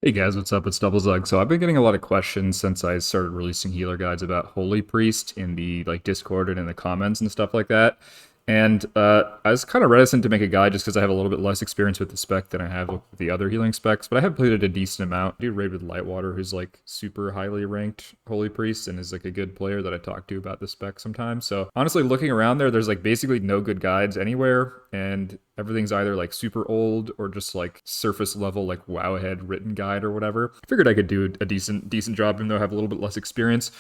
Hey guys, what's up? It's Double Zug. So I've been getting a lot of questions since I started releasing healer guides about Holy Priest in the Discord and in the comments and stuff like that. And I was kind of reticent to make a guide just because I have a little bit less experience with the spec than I have with the other healing specs, but I have played it a decent amount. I do raid with Lightwater, who's like super highly ranked Holy Priest and is like a good player that I talk to about the spec sometimes. So honestly, looking around there's like basically no good guides anywhere, and everything's either like super old or just like surface level, like Wowhead written guide or whatever. I figured I could do a decent job, even though I have a little bit less experience.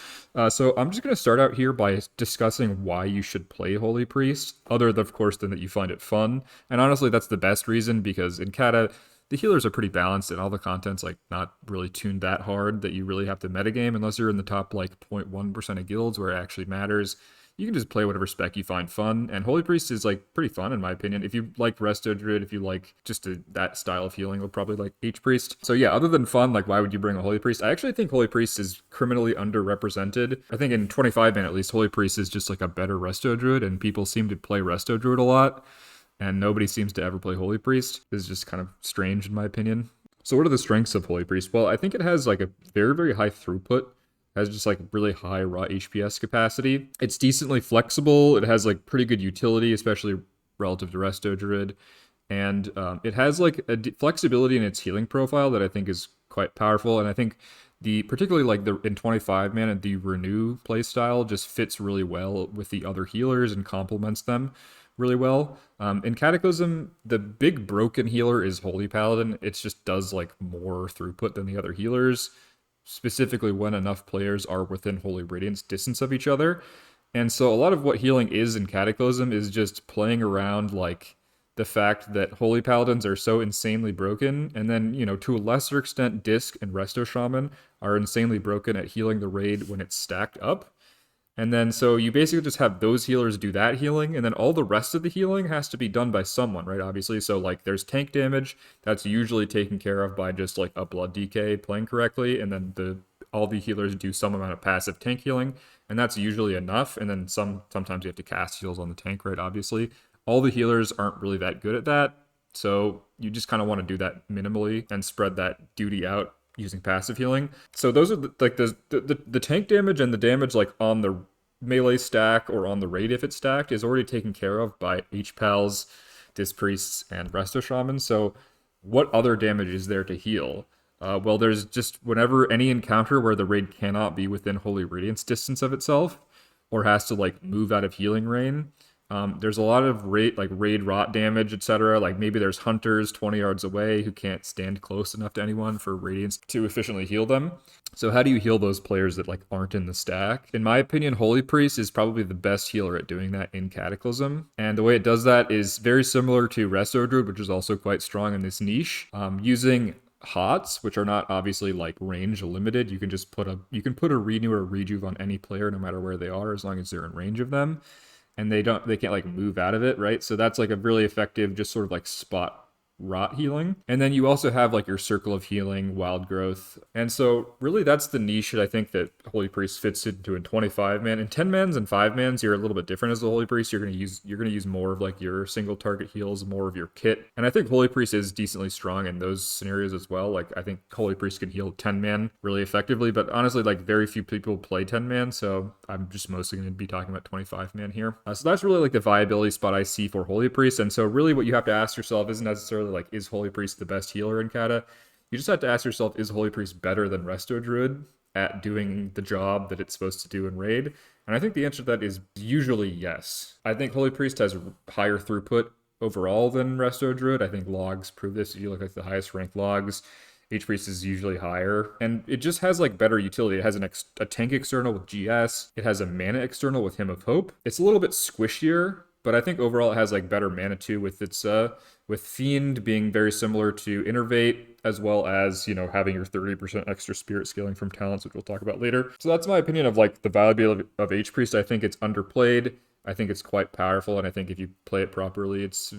So I'm just going to start out here by discussing why you should play Holy Priest, other than, of course, than that you find it fun. And honestly, that's the best reason, because in Kata, the healers are pretty balanced and all the content's like not really tuned that hard that you really have to metagame unless you're in the top like 0.1% of guilds where it actually matters. You can just play whatever spec you find fun, and Holy Priest is like pretty fun in my opinion. If you like Resto Druid, if you like just that style of healing, you'll probably like H Priest. So yeah, other than fun, like why would you bring a Holy Priest? I actually think Holy Priest is criminally underrepresented. I think in 25-man at least, Holy Priest is just like a better Resto Druid, and people seem to play Resto Druid a lot, and nobody seems to ever play Holy Priest. It's just kind of strange in my opinion. So what are the strengths of Holy Priest? Well, I think it has like a very high throughput, has just like really high raw HPS capacity. It's decently flexible. It has like pretty good utility, especially relative to Resto Druid. And it has like a flexibility in its healing profile that I think is quite powerful. And I think particularly like in 25 man, the Renew playstyle just fits really well with the other healers and complements them really well. In Cataclysm, the big broken healer is Holy Paladin. It just does like more throughput than the other healers, specifically when enough players are within Holy Radiance distance of each other. And so a lot of what healing is in Cataclysm is just playing around like the fact that Holy Paladins are so insanely broken, and then, you know, to a lesser extent, Disc and Resto Shaman are insanely broken at healing the raid when it's stacked up. And then so you basically just have those healers do that healing, and then all the rest of the healing has to be done by someone, right? Obviously. So like there's tank damage that's usually taken care of by just like a blood DK playing correctly, and then all the healers do some amount of passive tank healing, and that's usually enough. And then sometimes you have to cast heals on the tank, right? Obviously. All the healers aren't really that good at that. So you just kind of want to do that minimally and spread that duty out using passive healing. So those are the tank damage, and the damage like on the melee stack or on the raid if it's stacked is already taken care of by H-Pals, Disc Priests, and Resto Shamans. So what other damage is there to heal? Well, there's just whenever any encounter where the raid cannot be within Holy Radiance distance of itself, or has to like move out of healing range. There's a lot of raid rot damage, etc. Like maybe there's hunters 20 yards away who can't stand close enough to anyone for Radiance to efficiently heal them. So how do you heal those players that like aren't in the stack? In my opinion, Holy Priest is probably the best healer at doing that in Cataclysm. And the way it does that is very similar to Resto Druid, which is also quite strong in this niche. Using hots, which are not obviously like range limited. You can just put a renew or rejuve on any player no matter where they are, as long as they're in range of them. And they can't like move out of it, right? So that's like a really effective, just sort of like spot rot healing. And then you also have like your circle of healing, wild growth. And so really that's the niche that I think that Holy Priest fits into in 25 man. In 10 mans and 5 mans, you're a little bit different as a Holy Priest. You're gonna use more of like your single target heals, more of your kit. And I think Holy Priest is decently strong in those scenarios as well. Like I think Holy Priest can heal 10 man really effectively, but honestly, like very few people play 10 man, so I'm just mostly gonna be talking about 25 man here. So that's really like the viability spot I see for Holy Priest. And so really what you have to ask yourself isn't necessarily like, is Holy Priest the best healer in Kata? You just have to ask yourself, is Holy Priest better than Resto Druid at doing the job that it's supposed to do in raid? And I think the answer to that is usually yes. I think Holy Priest has higher throughput overall than Resto Druid. I think logs prove this. If you look at the highest ranked logs, H-Priest is usually higher, and it just has like better utility. It has a tank external with GS. It has a mana external with Hymn of Hope. It's a little bit squishier, but I think overall it has like better mana too, with its with Fiend being very similar to Innervate, as well as, you know, having your 30% extra spirit scaling from talents, which we'll talk about later. So that's my opinion of like the viability of H-Priest. I think it's underplayed. I think it's quite powerful, and I think if you play it properly, it's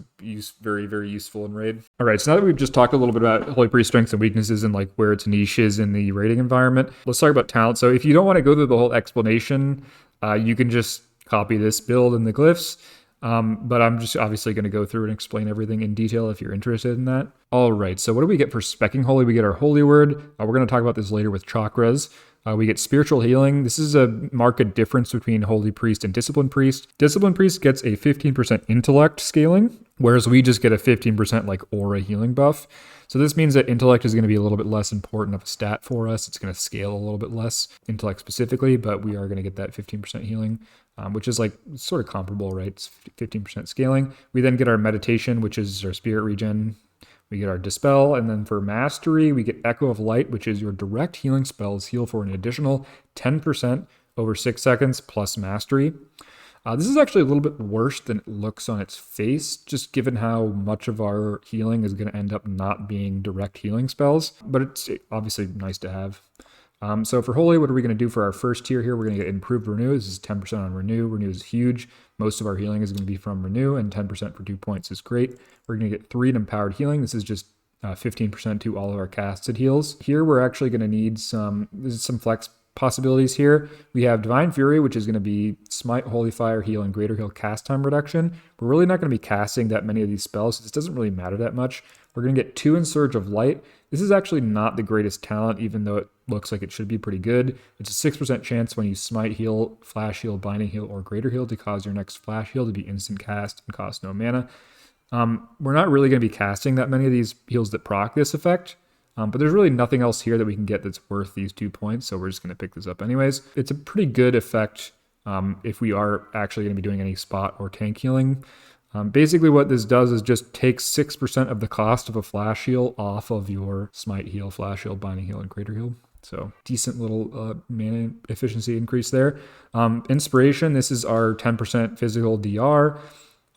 very useful in raid. All right, so now that we've just talked a little bit about Holy Priest strengths and weaknesses and like where its niche is in the raiding environment, let's talk about talent. So if you don't want to go through the whole explanation, you can just copy this build in the Glyphs. But I'm just obviously going to go through and explain everything in detail if you're interested in that. All right, so what do we get for Specking Holy? We get our Holy Word. We're going to talk about this later with chakras. We get Spiritual Healing. This is a marked difference between Holy Priest and Disciplined Priest. Disciplined Priest gets a 15% intellect scaling, whereas we just get a 15% like aura healing buff. So this means that intellect is going to be a little bit less important of a stat for us. It's going to scale a little bit less, intellect specifically, but we are going to get that 15% healing, which is like sort of comparable, right? It's 15% scaling. We then get our meditation, which is our spirit regen. We get our Dispel, and then for Mastery, we get Echo of Light, which is your direct healing spells heal for an additional 10% over 6 seconds plus Mastery. This is actually a little bit worse than it looks on its face, just given how much of our healing is going to end up not being direct healing spells, but it's obviously nice to have. So for Holy, what are we going to do for our first tier here? We're going to get Improved Renew. This is 10% on Renew. Renew is huge. Most of our healing is going to be from Renew, and 10% for 2 points is great. We're going to get 3 Empowered Healing. This is just 15% to all of our casted heals. Here we're actually going to need some flex possibilities here. We have Divine Fury, which is going to be Smite, Holy Fire, Heal, and Greater Heal cast time reduction. We're really not going to be casting that many of these spells, so this doesn't really matter that much. We're going to get 2 in Surge of Light. This is actually not the greatest talent, even though it looks like it should be pretty good. It's a 6% chance when you Smite, Heal, Flash Heal, Binding Heal, or Greater Heal to cause your next Flash Heal to be instant cast and cost no mana. We're not really going to be casting that many of these heals that proc this effect, but there's really nothing else here that we can get that's worth these 2 points, so we're just going to pick this up anyways. It's a pretty good effect if we are actually going to be doing any spot or tank healing. Basically what this does is just take 6% of the cost of a Flash Heal off of your Smite Heal, Flash Heal, Binding Heal, and Greater Heal. So decent little mana efficiency increase there. Inspiration, this is our 10% physical DR.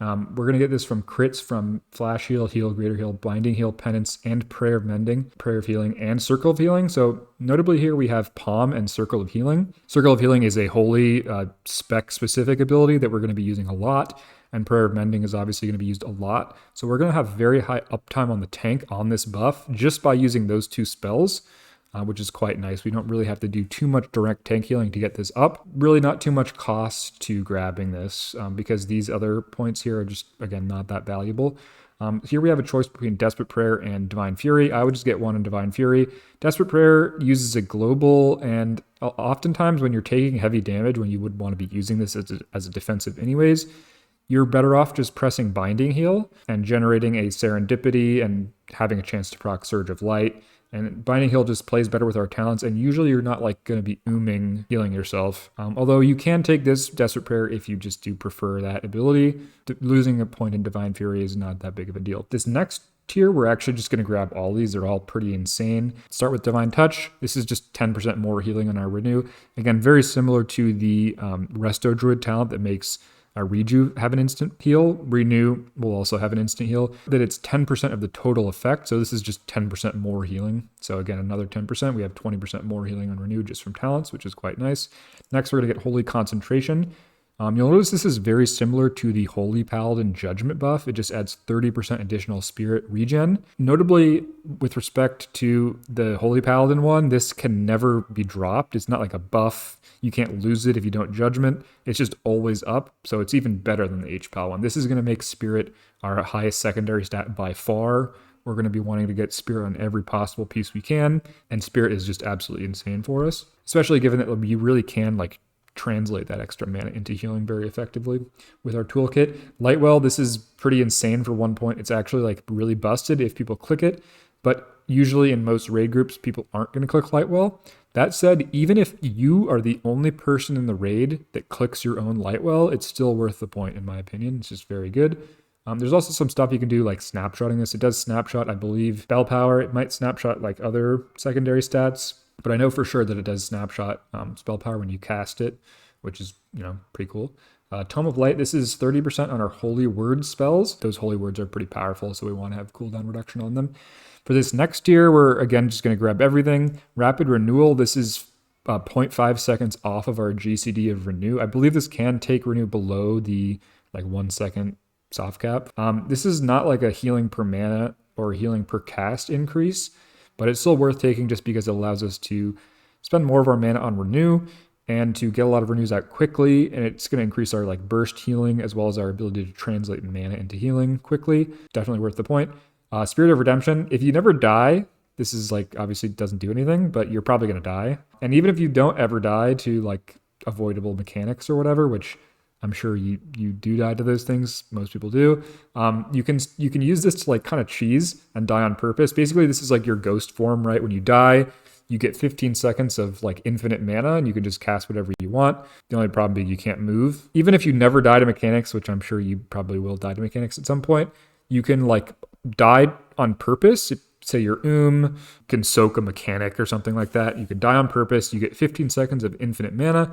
We're going to get this from crits from Flash Heal, Heal, Greater Heal, Blinding Heal, Penance, and Prayer of Mending, Prayer of Healing, and Circle of Healing. So notably here we have Palm and Circle of Healing. Circle of Healing is a holy spec-specific ability that we're going to be using a lot, and Prayer of Mending is obviously going to be used a lot. So we're going to have very high uptime on the tank on this buff just by using those 2 spells, which is quite nice. We don't really have to do too much direct tank healing to get this up. Really not too much cost to grabbing this because these other points here are just, again, not that valuable. Here we have a choice between Desperate Prayer and Divine Fury. I would just get one in Divine Fury. Desperate Prayer uses a global, and oftentimes when you're taking heavy damage, when you would want to be using this as a defensive anyways, you're better off just pressing Binding Heal and generating a Serendipity and having a chance to proc Surge of Light. And Binding Heal just plays better with our talents, and usually you're not like going to be healing yourself. Although you can take this Desperate Prayer if you just do prefer that ability. Losing a point in Divine Fury is not that big of a deal. This next tier, we're actually just going to grab all these. They're all pretty insane. Start with Divine Touch. This is just 10% more healing on our Renew. Again, very similar to the Resto Druid talent that makes Reju have an instant heal. Renew will also have an instant heal. That it's 10% of the total effect. So this is just 10% more healing. So again, another 10%. We have 20% more healing on Renew just from talents, which is quite nice. Next, we're going to get Holy Concentration. You'll notice this is very similar to the Holy Paladin Judgment buff. It just adds 30% additional spirit regen. Notably, with respect to the Holy Paladin one, this can never be dropped. It's not like a buff. You can't lose it if you don't Judgment. It's just always up, so it's even better than the HPAL one. This is going to make spirit our highest secondary stat by far. We're going to be wanting to get spirit on every possible piece we can, and spirit is just absolutely insane for us, especially given that we really can like translate that extra mana into healing very effectively with our toolkit. Lightwell, this is pretty insane for 1 point. It's actually like really busted if people click it, but usually in most raid groups, people aren't going to click Lightwell. That said, even if you are the only person in the raid that clicks your own Lightwell, it's still worth the point in my opinion. It's just very good. There's also some stuff you can do like snapshotting this. It does snapshot, I believe, spell power. It might snapshot like other secondary stats, but I know for sure that it does snapshot spell power when you cast it, which is, pretty cool. Tome of Light, this is 30% on our Holy Word spells. Those Holy Words are pretty powerful, so we want to have cooldown reduction on them. For this next tier, we're again just going to grab everything. Rapid Renewal, this is 0.5 seconds off of our GCD of Renew. I believe this can take Renew below the 1 second soft cap. This is not like a healing per mana or healing per cast increase, but it's still worth taking just because it allows us to spend more of our mana on Renew and to get a lot of renews out quickly, and it's going to increase our like burst healing as well as our ability to translate mana into healing quickly. Definitely worth the point. Spirit of Redemption, if you never die, this is like obviously doesn't do anything, but you're probably going to die. And even if you don't ever die to like avoidable mechanics or whatever, which I'm sure you do die to those things. Most people do. You can use this to like kind of cheese and die on purpose. Basically, this is like your ghost form, right? When you die, you get 15 seconds of like infinite mana and you can just cast whatever you want. The only problem being you can't move. Even if you never die to mechanics, which I'm sure you probably will die to mechanics at some point, you can like die on purpose. Say you're can soak a mechanic or something like that. You can die on purpose. You get 15 seconds of infinite mana.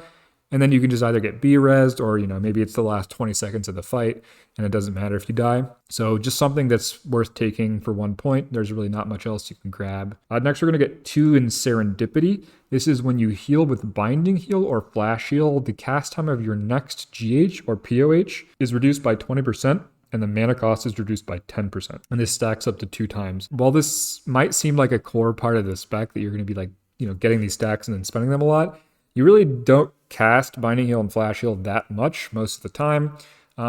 And then you can just either get B-rezzed or, maybe it's the last 20 seconds of the fight and it doesn't matter if you die. So just something that's worth taking for 1 point. There's really not much else you can grab. Next, we're going to get 2 in Serendipity. This is when you heal with Binding Heal or Flash Heal, the cast time of your next GH or POH is reduced by 20%. And the mana cost is reduced by 10%. And this stacks up to 2 times. While this might seem like a core part of the spec that you're going to be like, getting these stacks and then spending them a lot, you really don't cast Binding Heal and Flash Heal that much most of the time.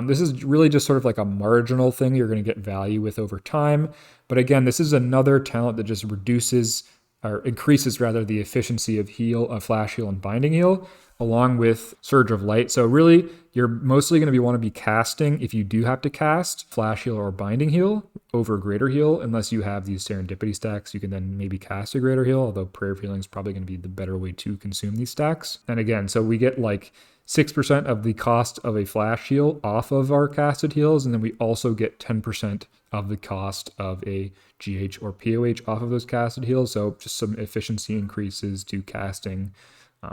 This is really just sort of like a marginal thing you're going to get value with over time. But again, this is another talent that just increases the efficiency of Flash Heal and Binding Heal, along with Surge of Light. So really, you're mostly going to want to be casting, if you do have to cast, Flash Heal or Binding Heal over Greater Heal, unless you have these Serendipity stacks. You can then maybe cast a Greater Heal, although Prayer of Healing is probably going to be the better way to consume these stacks. And again, so we get like 6% of the cost of a Flash Heal off of our casted heals, and then we also get 10% of the cost of a GH or POH off of those casted heals. So just some efficiency increases to casting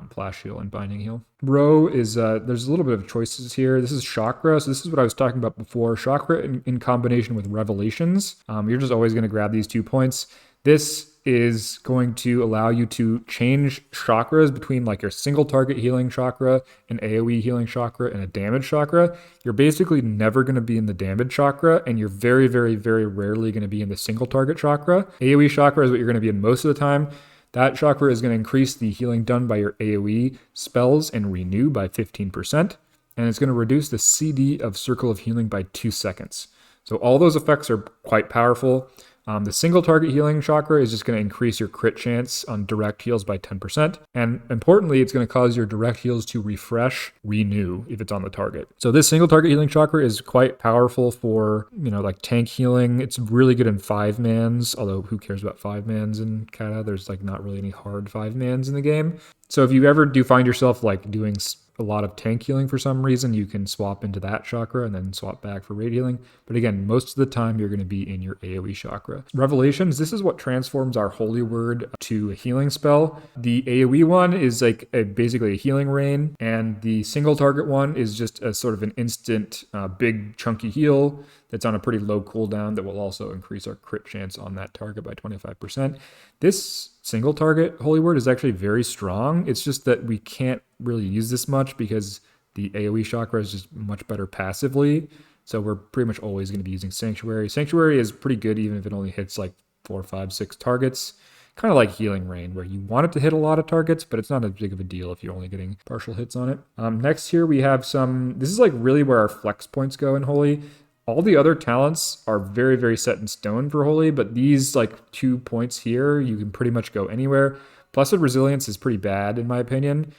Flash Heal and Binding Heal. Row is, there's a little bit of choices here. This is Chakra. So this is what I was talking about before. Chakra in combination with Revelations. You're just always going to grab these 2 points. This is going to allow you to change chakras between like your single target healing chakra, an AoE healing chakra, and a damage chakra. You're basically never going to be in the damage chakra, and you're very, very, very rarely going to be in the single target chakra. AoE chakra is what you're going to be in most of the time. That chakra is going to increase the healing done by your AoE spells and renew by 15%, and it's going to reduce the CD of Circle of Healing by 2 seconds. So all those effects are quite powerful. The single target healing chakra is just going to increase your crit chance on direct heals by 10%. And importantly, it's going to cause your direct heals to renew if it's on the target. So this single target healing chakra is quite powerful for, like tank healing. It's really good in 5-mans, although who cares about 5-mans in Cata? There's like not really any hard 5-mans in the game. So if you ever do find yourself like doing a lot of tank healing for some reason, you can swap into that chakra and then swap back for raid healing. But again, most of the time you're going to be in your AoE chakra. Revelations, this is what transforms our Holy Word to a healing spell. The AoE one is like basically a healing rain, and the single target one is just a sort of an instant big chunky heal that's on a pretty low cooldown that will also increase our crit chance on that target by 25%. This single target Holy Word is actually very strong. It's just that we can't really use this much because the AoE chakra is just much better passively. So we're pretty much always going to be using Sanctuary. Sanctuary is pretty good even if it only hits like 4, 5, 6 targets. Kind of like Healing Rain, where you want it to hit a lot of targets, but it's not as big of a deal if you're only getting partial hits on it. Next here we have this is like really where our flex points go in Holy. All the other talents are very, very set in stone for Holy, but these like 2 points here, you can pretty much go anywhere. Blessed Resilience is pretty bad in my opinion.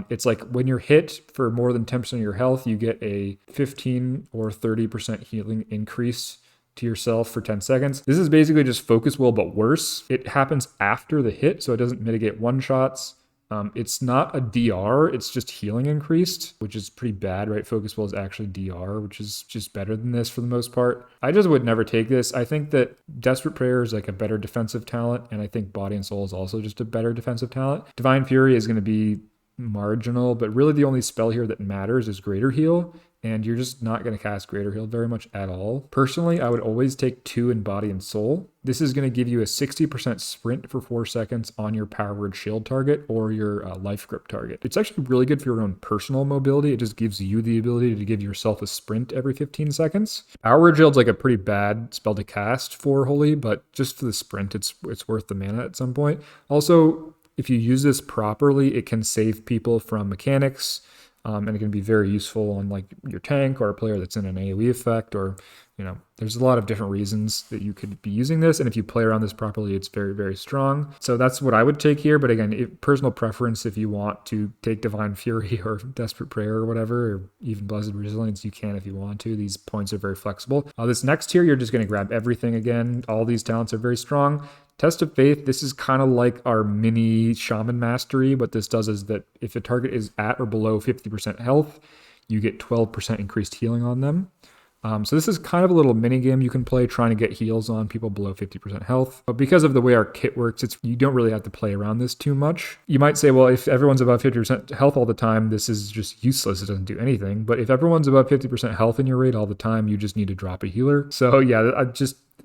It's like when you're hit for more than 10% of your health, you get a 15 or 30% healing increase to yourself for 10 seconds. This is basically just Focus Will, but worse. It happens after the hit, so it doesn't mitigate one-shots. It's not a DR, it's just healing increased, which is pretty bad, right? Focus Will is actually DR, which is just better than this for the most part. I just would never take this. I think that Desperate Prayer is like a better defensive talent, and I think Body and Soul is also just a better defensive talent. Divine Fury is going to be marginal, but really the only spell here that matters is Greater Heal, and you're just not going to cast Greater Heal very much at all. Personally, I would always take 2 in Body and Soul. This is going to give you a 60% sprint for 4 seconds on your Power Word Shield target or your Life Grip target. It's actually really good for your own personal mobility. It just gives you the ability to give yourself a sprint every 15 seconds. Power Word Shield's like a pretty bad spell to cast for Holy, but just for the sprint, it's worth the mana at some point. Also, If you use this properly, it can save people from mechanics, and it can be very useful on like your tank or a player that's in an AoE effect, or there's a lot of different reasons that you could be using this. And if you play around this properly, it's very, very strong. So that's what I would take here. But again, personal preference, if you want to take Divine Fury or Desperate Prayer or whatever, or even Blessed Resilience, you can if you want to. These points are very flexible. This next tier, you're just going to grab everything again. All these talents are very strong. Test of Faith, this is kind of like our mini Shaman Mastery. What this does is that if a target is at or below 50% health, you get 12% increased healing on them. So this is kind of a little mini game you can play trying to get heals on people below 50% health. But because of the way our kit works, you don't really have to play around this too much. You might say, well, if everyone's above 50% health all the time, this is just useless. It doesn't do anything. But if everyone's above 50% health in your raid all the time, you just need to drop a healer. So yeah,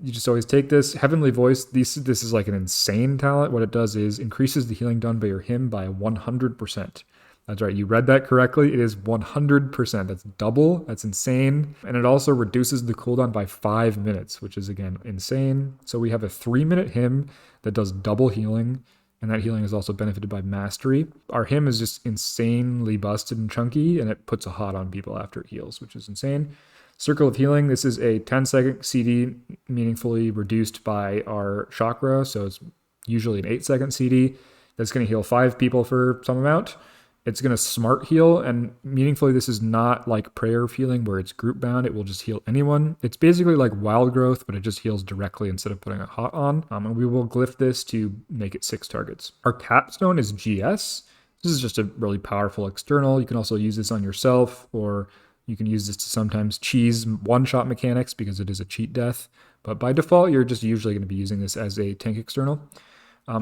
you just always take this. Heavenly Voice, this is like an insane talent. What it does is increases the healing done by your hymn by 100%. That's right, you read that correctly. It is 100%. That's double. That's insane. And it also reduces the cooldown by 5 minutes, which is, again, insane. So we have a 3-minute hymn that does double healing, and that healing is also benefited by Mastery. Our hymn is just insanely busted and chunky, and it puts a hot on people after it heals, which is insane. Circle of Healing, this is a 10-second CD meaningfully reduced by our chakra, so it's usually an 8-second CD that's going to heal 5 people for some amount. It's going to smart heal, and meaningfully, this is not like prayer of healing where it's group bound. It will just heal anyone. It's basically like Wild Growth, but it just heals directly instead of putting a hot on. And we will glyph this to make it 6 targets. Our capstone is GS. This is just a really powerful external. You can also use this on yourself, or you can use this to sometimes cheese one-shot mechanics because it is a cheat death. But by default, you're just usually going to be using this as a tank external.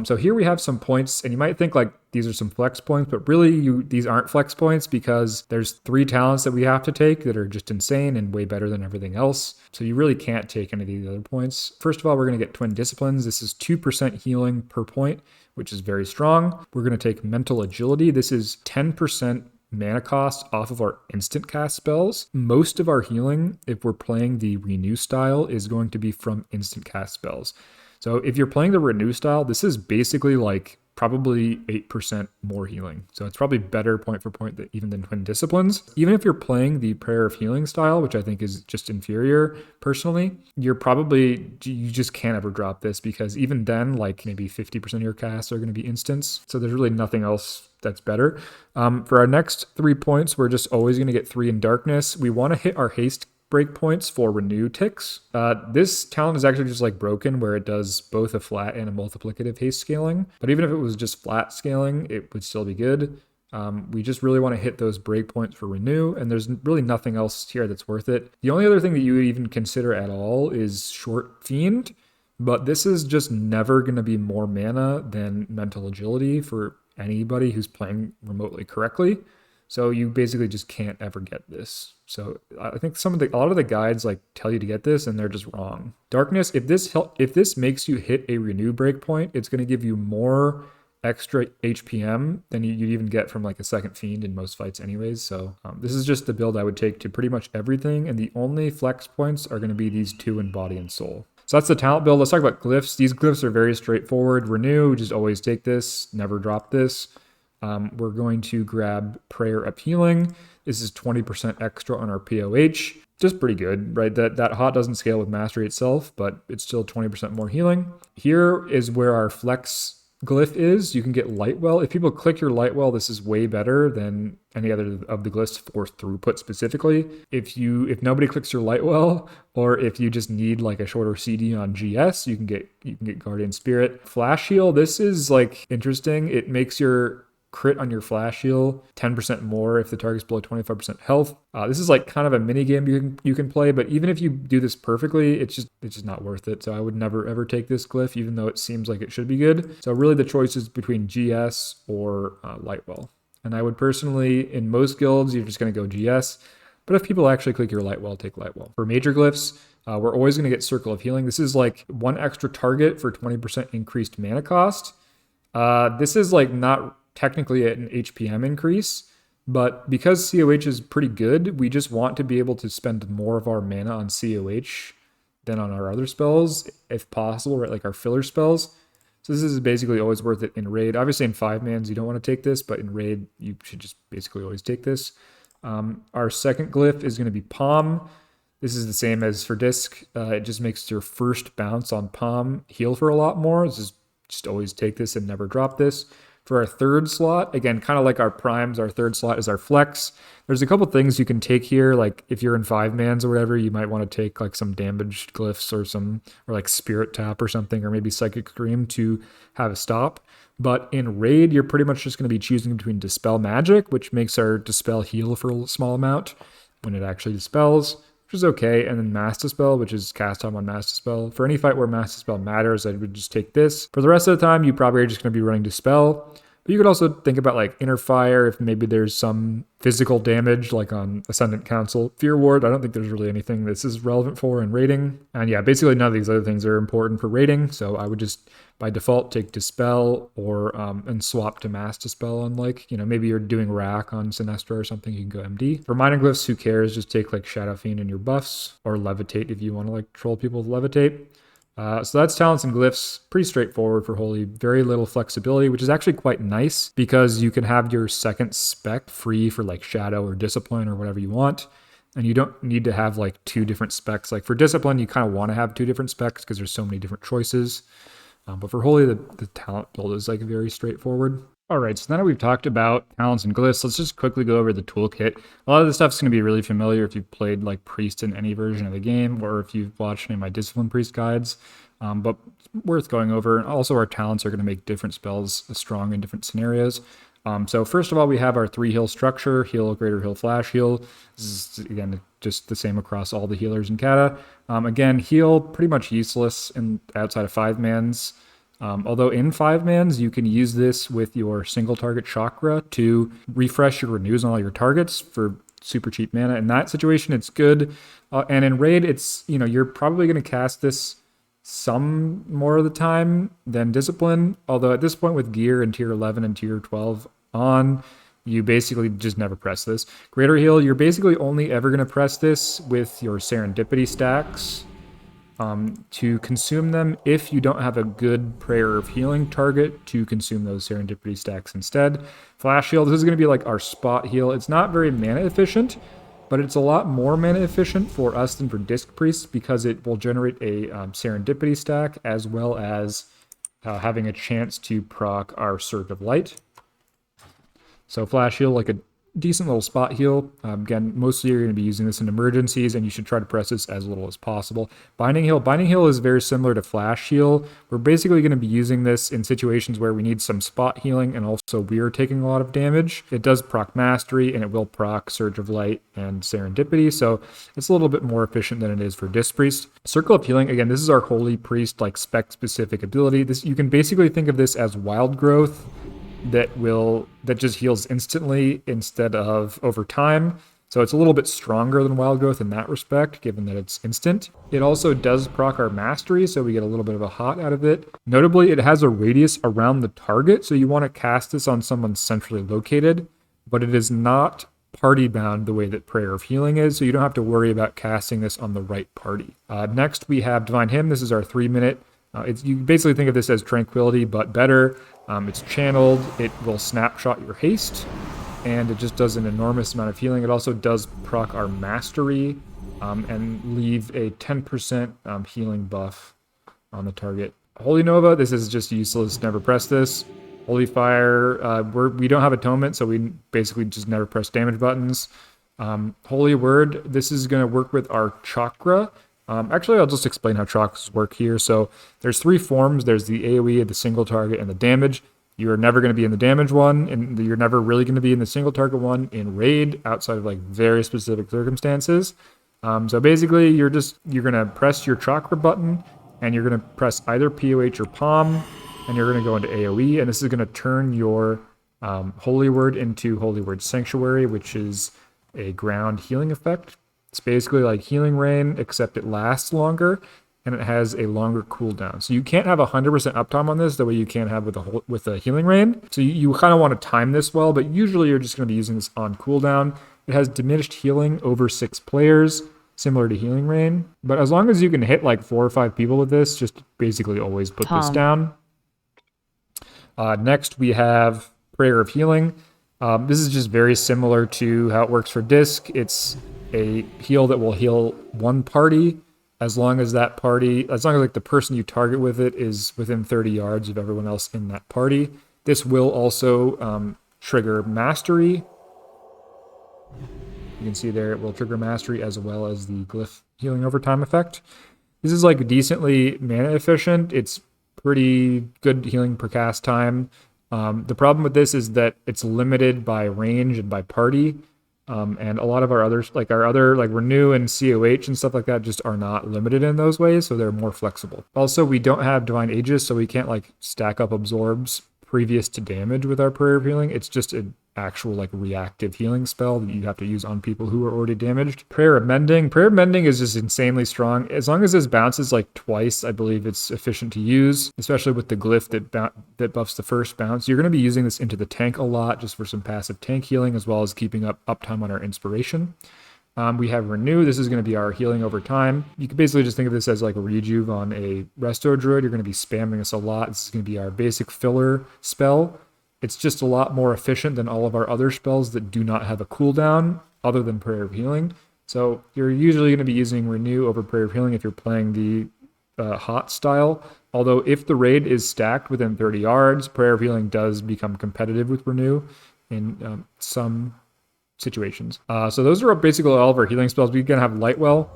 So here we have some points, and you might think like these are some flex points, but really these aren't flex points because there's 3 talents that we have to take that are just insane and way better than everything else. So you really can't take any of these other points. First of all, we're going to get Twin Disciplines. This is 2% healing per point, which is very strong. We're going to take Mental Agility. This is 10% mana cost off of our instant cast spells. Most of our healing, if we're playing the Renew style, is going to be from instant cast spells. So if you're playing the Renew style, this is basically like probably 8% more healing. So it's probably better point for point even than Twin Disciplines. Even if you're playing the Prayer of Healing style, which I think is just inferior personally, you just can't ever drop this because even then, like maybe 50% of your casts are going to be instants. So there's really nothing else that's better. For our next 3 points, we're just always going to get 3 in Darkness. We want to hit our haste breakpoints for Renew ticks. This talent is actually just like broken where it does both a flat and a multiplicative haste scaling. But even if it was just flat scaling, it would still be good. We just really want to hit those breakpoints for Renew, and there's really nothing else here that's worth it. The only other thing that you would even consider at all is Short Fiend, but this is just never going to be more mana than Mental Agility for anybody who's playing remotely correctly. So you basically just can't ever get this. So I think a lot of the guides like tell you to get this and they're just wrong. Darkness, if this makes you hit a Renew breakpoint, it's going to give you more extra HPM than you'd even get from like a second Fiend in most fights anyways. So this is just the build I would take to pretty much everything. And the only flex points are going to be these 2 in Body and Soul. So that's the talent build. Let's talk about Glyphs. These Glyphs are very straightforward. Renew, just always take this, never drop this. We're going to grab Prayer of Healing. This is 20% extra on our POH. Just pretty good, right? That hot doesn't scale with Mastery itself, but it's still 20% more healing. Here is where our flex glyph is. You can get Lightwell. If people click your Lightwell, this is way better than any other of the glyphs for throughput specifically. If nobody clicks your Lightwell, or if you just need like a shorter CD on GS, you can get Guardian Spirit. Flash Heal, this is like interesting. It makes your crit on your flash heal 10% more if the target's below 25% health. This is like kind of a mini game you can play, but even if you do this perfectly, it's just not worth it. So I would never ever take this glyph, even though it seems like it should be good. So really the choice is between GS or Lightwell. And I would personally, in most guilds, you're just going to go GS. But if people actually click your Lightwell, take Lightwell. For major glyphs, we're always going to get Circle of Healing. This is like 1 extra target for 20% increased mana cost. This is like not technically an HPM increase, but because COH is pretty good, we just want to be able to spend more of our mana on COH than on our other spells, if possible, right? Like our filler spells. So this is basically always worth it in raid. Obviously in 5-mans you don't want to take this, but in raid you should just basically always take this. Our second glyph is going to be Palm. This is the same as for disc. It just makes your first bounce on Palm heal for a lot more. This is just always take this and never drop this. For our third slot, again, kind of like our primes, our third slot is our flex. There's a couple things you can take here, like if you're in 5-mans or whatever, you might want to take like some damaged glyphs or like Spirit Tap or something, or maybe Psychic Scream to have a stop. But in raid, you're pretty much just going to be choosing between Dispel Magic, which makes our Dispel heal for a small amount when it actually dispels, which is okay, and then Mass Dispel, which is cast time on Mass Dispel. For any fight where Mass Dispel matters, I would just take this. For the rest of the time, you probably are just going to be running Dispel. But you could also think about like Inner Fire if maybe there's some physical damage, like on Ascendant Council. Fear Ward, I don't think there's really anything this is relevant for in raiding. And yeah, basically none of these other things are important for raiding, so I would just by default take Dispel or and swap to Mass Dispel on like, maybe you're doing Rack on Sinestro or something, you can go MD. For Minor Glyphs, who cares? Just take like Shadow Fiend in your buffs, or Levitate if you want to like troll people with Levitate. So that's Talents and Glyphs. Pretty straightforward for Holy. Very little flexibility, which is actually quite nice because you can have your second spec free for like Shadow or Discipline or whatever you want. And you don't need to have like 2 different specs. Like for Discipline, you kind of want to have 2 different specs because there's so many different choices. But for Holy, the talent build is like very straightforward. All right, so now that we've talked about talents and glyphs, let's just quickly go over the toolkit. A lot of this stuff is going to be really familiar if you've played like Priest in any version of the game, or if you've watched any of my Discipline Priest guides, but worth going over. And also our talents are going to make different spells strong in different scenarios. So first of all, we have our 3 heal structure: heal, greater heal, flash heal. This is, again, just the same across all the healers in Kata. Again, heal, pretty much useless outside of 5-mans. Although in 5-mans, you can use this with your single target chakra to refresh your renews on all your targets for super cheap mana. In that situation, it's good. And in raid, it's, you're probably going to cast this some more of the time than Discipline. Although at this point with gear and tier 11 and tier 12 on, you basically just never press this. Greater heal, you're basically only ever going to press this with your Serendipity stacks. To consume them if you don't have a good Prayer of Healing target to consume those Serendipity stacks instead. Flash heal, this is going to be like our spot heal. It's not very mana efficient, but it's a lot more mana efficient for us than for Disc Priests because it will generate a Serendipity stack as well as having a chance to proc our Surge of Light. So Flash heal, like a decent little spot heal. Again, mostly you're going to be using this in emergencies, and you should try to press this as little as possible. Binding heal is very similar to flash heal. We're basically going to be using this in situations where we need some spot healing, and also we are taking a lot of damage. It does proc mastery, and it will proc Surge of Light and Serendipity, so it's a little bit more efficient than it is for Disc Priest. Circle of Healing, again, this is our Holy Priest like spec specific ability. This, you can basically think of this as Wild Growth that just heals instantly instead of over time. So it's a little bit stronger than Wild Growth in that respect, given that it's instant. It also does proc our mastery, so we get a little bit of a hot out of it. Notably, it has a radius around the target, so you want to cast this on someone centrally located, but it is not party bound the way that Prayer of Healing is, so you don't have to worry about casting this on the right party. Next, we have Divine Hymn. This is our 3-minute. You basically think of this as Tranquility, but better. It's channeled, it will snapshot your haste, and it just does an enormous amount of healing. It also does proc our mastery and leave a 10% healing buff on the target. Holy Nova, this is just useless, never press this. Holy Fire, we don't have Atonement, so we basically just never press damage buttons. Holy Word, this is going to work with our chakra. Actually, I'll just explain how chakras work here. So there's 3 forms. There's the AoE, the single target, and the damage. You're never going to be in the damage one, and you're never really going to be in the single target one in raid outside of like very specific circumstances. So basically, you're going to press your chakra button, and you're going to press either POH or Palm, and you're going to go into AoE, and this is going to turn your Holy Word into Holy Word Sanctuary, which is a ground healing effect. It's basically like Healing Rain, except it lasts longer, and it has a longer cooldown. So you can't have 100% uptime on this the way you can have with a Healing Rain. So you kind of want to time this well, but usually you're just going to be using this on cooldown. It has diminished healing over 6 players, similar to Healing Rain. But as long as you can hit like 4 or 5 people with this, just basically always put this down. Next, we have Prayer of Healing. This is just very similar to how it works for Disc. It's a heal that will heal one party as long as that party, as long as like the person you target with it is within 30 yards of everyone else in that party. This will also trigger Mastery. You can see there it will trigger Mastery as well as the Glyph healing over time effect. This is like decently mana efficient. It's pretty good healing per cast time. The problem with this is that it's limited by range and by party. And a lot of our others, like Renew and COH and stuff like that, just are not limited in those ways, so they're more flexible. Also, we don't have Divine Aegis, so we can't like stack up absorbs previous to damage with our Prayer of Healing. It's just an actual like reactive healing spell that you have to use on people who are already damaged. Prayer of Mending. Prayer of Mending is just insanely strong. As long as this bounces like twice, I believe it's efficient to use, especially with the glyph that buffs the first bounce. You're going to be using this into the tank a lot just for some passive tank healing as well as keeping up uptime on our inspiration. We have Renew. This is going to be our healing over time. You can basically just think of this as like a rejuve on a Resto Druid. You're going to be spamming this a lot. This is going to be our basic filler spell. It's just a lot more efficient than all of our other spells that do not have a cooldown other than Prayer of Healing. So you're usually going to be using Renew over Prayer of Healing if you're playing the hot style. Although if the raid is stacked within 30 yards, Prayer of Healing does become competitive with Renew in some situations. So those are basically all of our healing spells. We're going to have Lightwell.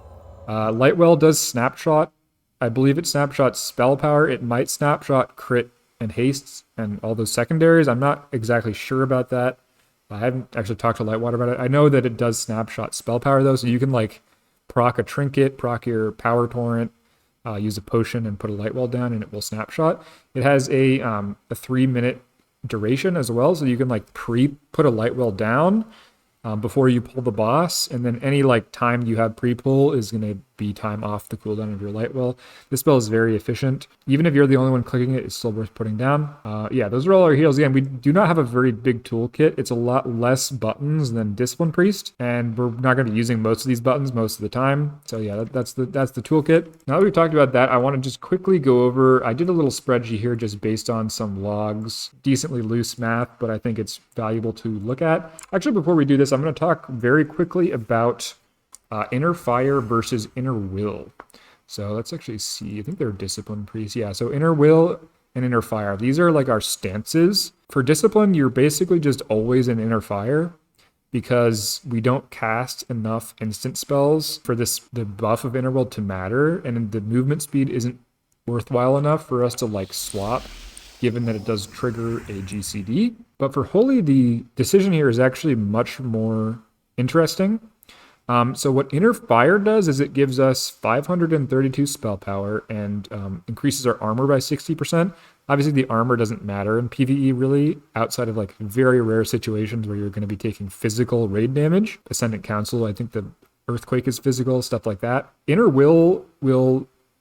Lightwell does snapshot. I believe it snapshots spell power. It might snapshot crit and hastes and all those secondaries. I'm not exactly sure about that. I haven't actually talked to Lightwater about it. I know that it does snapshot spell power though, so you can like proc a trinket, proc your power torrent, use a potion and put a Lightwell down and it will snapshot. It has a 3-minute duration as well, so you can like put a Lightwell down before you pull the boss, and then any like time you have pre-pull is going to be time off the cooldown of your Lightwell. This spell is very efficient. Even if you're the only one clicking it, it's still worth putting down. Yeah, those are all our heals. Again, we do not have a very big toolkit. It's a lot less buttons than Discipline Priest, and we're not going to be using most of these buttons most of the time. So yeah, that's the toolkit. Now that we've talked about that, I want to just quickly go over, I did a little spreadsheet here just based on some logs, decently loose math, but I think it's valuable to look at. Actually, before we do this, I'm going to talk very quickly about Inner Fire versus Inner Will. So let's actually see. I think they're Discipline Priests. Yeah, so Inner Will and Inner Fire. These are like our stances. For Discipline, you're basically just always in Inner Fire because we don't cast enough instant spells for the buff of Inner Will to matter, and the movement speed isn't worthwhile enough for us to like swap, given that it does trigger a GCD. But for Holy, the decision here is actually much more interesting. So what Inner Fire does is it gives us 532 spell power and increases our armor by 60%. Obviously, the armor doesn't matter in PvE really, outside of like very rare situations where you're going to be taking physical raid damage. Ascendant Council, I think the Earthquake is physical, stuff like that. Inner Will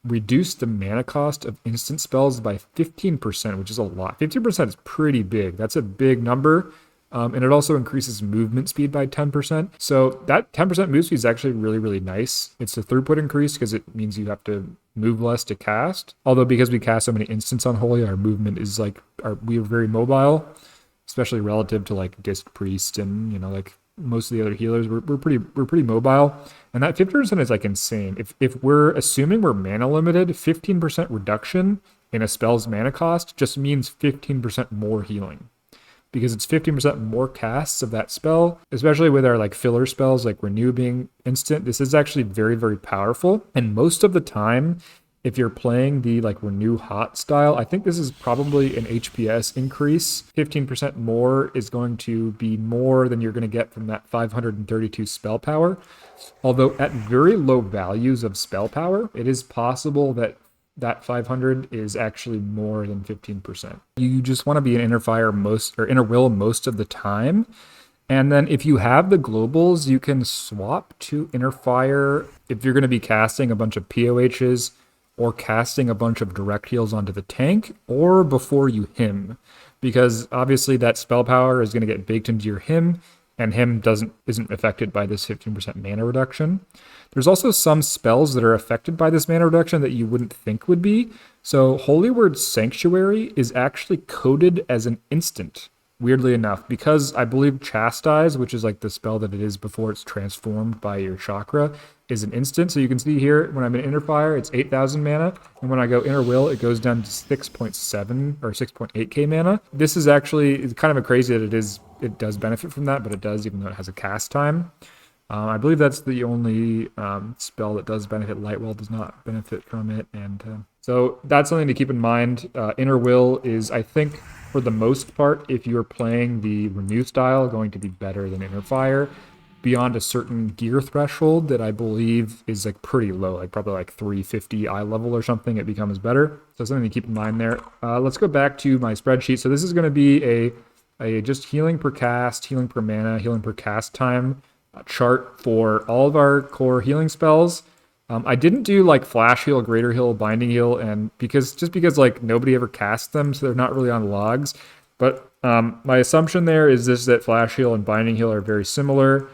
reduce the mana cost of instant spells by 15%, which is a lot. 15% is pretty big. That's a big number. And it also increases movement speed by 10%. So that 10% move speed is actually really, really nice. It's a throughput increase because it means you have to move less to cast. Although because we cast so many instants on Holy, our movement is like, we are very mobile, especially relative to like Disc Priest and, you know, like most of the other healers. We're pretty mobile. And that 50% is like insane. If we're assuming we're mana limited, 15% reduction in a spell's mana cost just means 15% more healing, because it's 15% more casts of that spell, especially with our like filler spells like Renew being instant. This is actually very, very powerful. And most of the time, if you're playing the like Renew hot style, I think this is probably an HPS increase. 15% more is going to be more than you're going to get from that 532 spell power. Although at very low values of spell power, it is possible that 500 is actually more than 15%. You just want to be an Inner Fire Inner Will most of the time. And then if you have the globals, you can swap to Inner Fire if you're going to be casting a bunch of POHs or casting a bunch of direct heals onto the tank, or before you him. Because obviously that spell power is going to get baked into your him, and him isn't affected by this 15% mana reduction. There's also some spells that are affected by this mana reduction that you wouldn't think would be. So Holy Word Sanctuary is actually coded as an instant, weirdly enough, because I believe Chastise, which is like the spell that it is before it's transformed by your chakra, is an instant. So you can see here, when I'm in Inner Fire, it's 8,000 mana, and when I go Inner Will, it goes down to 6.7 or 6.8k mana. This is actually, it's kind of a crazy that it does benefit from that, but it does even though it has a cast time. I believe that's the only spell that does benefit. Lightwell does not benefit from it, and so that's something to keep in mind. Inner Will is, I think, for the most part, if you're playing the Renew style, going to be better than Inner Fire. Beyond a certain gear threshold that I believe is like pretty low, like probably like 350 eye level or something, it becomes better. So something to keep in mind there. Let's go back to my spreadsheet. So this is going to be a just healing per cast, healing per mana, healing per cast time chart for all of our core healing spells. I didn't do like Flash Heal, Greater Heal, Binding Heal, and because like nobody ever casts them, so they're not really on logs. But my assumption there is that Flash Heal and Binding Heal are very similar,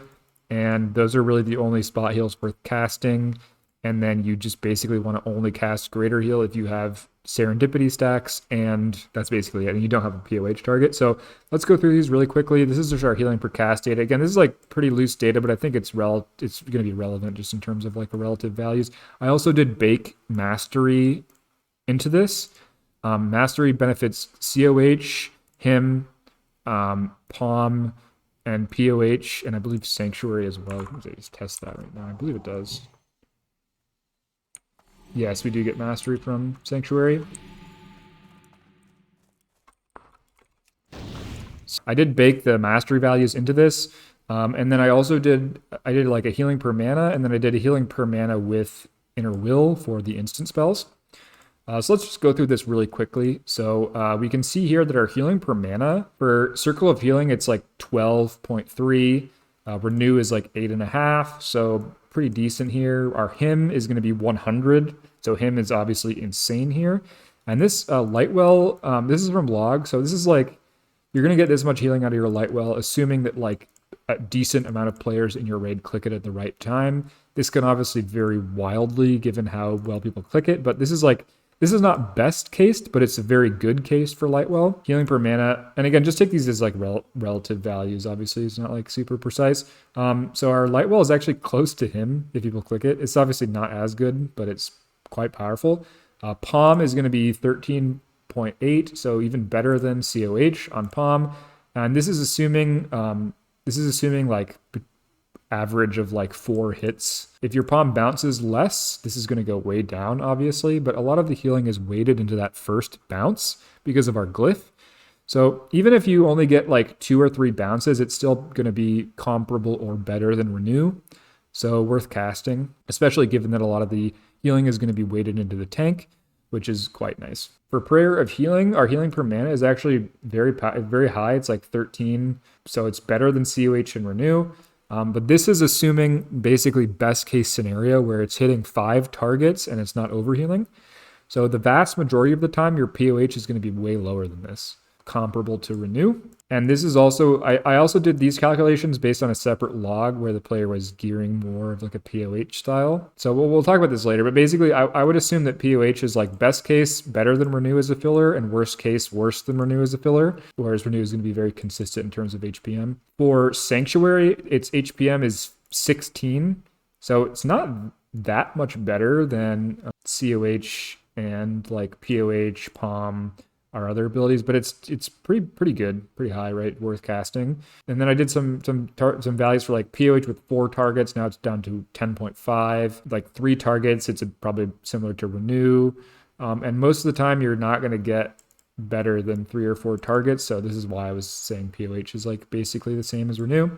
and those are really the only spot heals worth casting. And then you just basically want to only cast Greater Heal if you have Serendipity stacks, and that's basically it. And you don't have a POH target. So let's go through these really quickly. This is just our healing per cast data. Again, this is like pretty loose data, but I think it's going to be relevant just in terms of like the relative values. I also did bake Mastery into this. Mastery benefits COH, him, Palm, and POH, and I believe Sanctuary as well. Let me just test that right now. I believe it does. Yes, we do get Mastery from Sanctuary. So I did bake the Mastery values into this, and then I also did like a healing per mana, and then I did a healing per mana with Inner Will for the instant spells. So let's just go through this really quickly. So we can see here that our healing per mana for Circle of Healing, it's like 12.3. Renew is like 8.5, so pretty decent here. Our Hymn is going to be 100, so Hymn is obviously insane here. And this Lightwell, this is from log, so this is like, you're going to get this much healing out of your Lightwell, assuming that like a decent amount of players in your raid click it at the right time. This can obviously vary wildly given how well people click it, but this is not best cased, but it's a very good case for Lightwell. Healing per mana, and again, just take these as like relative values. Obviously, it's not like super precise. So our Lightwell is actually close to him if people click it. It's obviously not as good, but it's quite powerful. Palm is going to be 13.8, so even better than COH on Palm. And this is assuming like average of like 4 hits. If your Palm bounces less, this is going to go way down, obviously, but a lot of the healing is weighted into that first bounce because of our Glyph. So even if you only get like 2 or 3 bounces, it's still going to be comparable or better than Renew. So worth casting, especially given that a lot of the healing is going to be weighted into the tank, which is quite nice. For Prayer of Healing, our healing per mana is actually very high. It's like 13, so it's better than COH and Renew. But this is assuming basically best case scenario where it's hitting 5 targets and it's not overhealing. So the vast majority of the time, your POH is going to be way lower than this, comparable to Renew. And this is also, I also did these calculations based on a separate log where the player was gearing more of like a POH style. So we'll talk about this later, but basically I would assume that POH is like best case better than Renew as a filler and worst case worse than Renew as a filler, whereas Renew is going to be very consistent in terms of HPM. For Sanctuary, its HPM is 16, so it's not that much better than COH and like POH, Palm, our other abilities, but it's pretty good, pretty high, right? Worth casting. And then I did some values for like POH with 4 targets. Now it's down to 10.5. Like 3 targets, it's probably similar to Renew. And most of the time, you're not going to get better than 3 or 4 targets. So this is why I was saying POH is like basically the same as Renew.